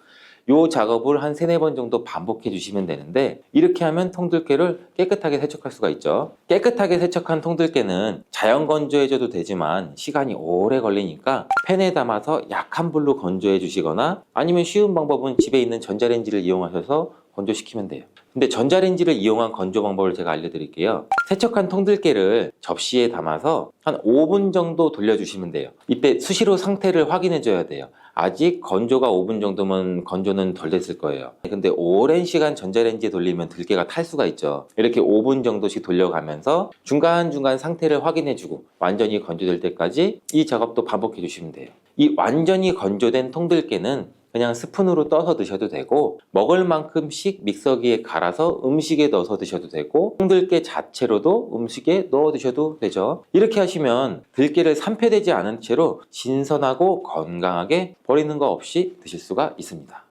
Speaker 1: 이 작업을 한 3-4번 정도 반복해 주시면 되는데, 이렇게 하면 통들깨를 깨끗하게 세척할 수가 있죠. 깨끗하게 세척한 통들깨는 자연 건조해줘도 되지만 시간이 오래 걸리니까 팬에 담아서 약한 불로 건조해 주시거나, 아니면 쉬운 방법은 집에 있는 전자레인지를 이용하셔서 건조시키면 돼요. 근데 전자레인지를 이용한 건조 방법을 제가 알려드릴게요. 세척한 통들깨를 접시에 담아서 한 5분 정도 돌려주시면 돼요. 이때 수시로 상태를 확인해 줘야 돼요. 아직 건조가 5분 정도면 건조는 덜 됐을 거예요. 근데 오랜 시간 전자레인지에 돌리면 들깨가 탈 수가 있죠. 이렇게 5분 정도씩 돌려가면서 중간중간 상태를 확인해 주고 완전히 건조될 때까지 이 작업도 반복해 주시면 돼요. 이 완전히 건조된 통들깨는 그냥 스푼으로 떠서 드셔도 되고, 먹을 만큼씩 믹서기에 갈아서 음식에 넣어서 드셔도 되고, 홍들깨 자체로도 음식에 넣어 드셔도 되죠. 이렇게 하시면 들깨를 산패되지 않은 채로 신선하고 건강하게 버리는 거 없이 드실 수가 있습니다.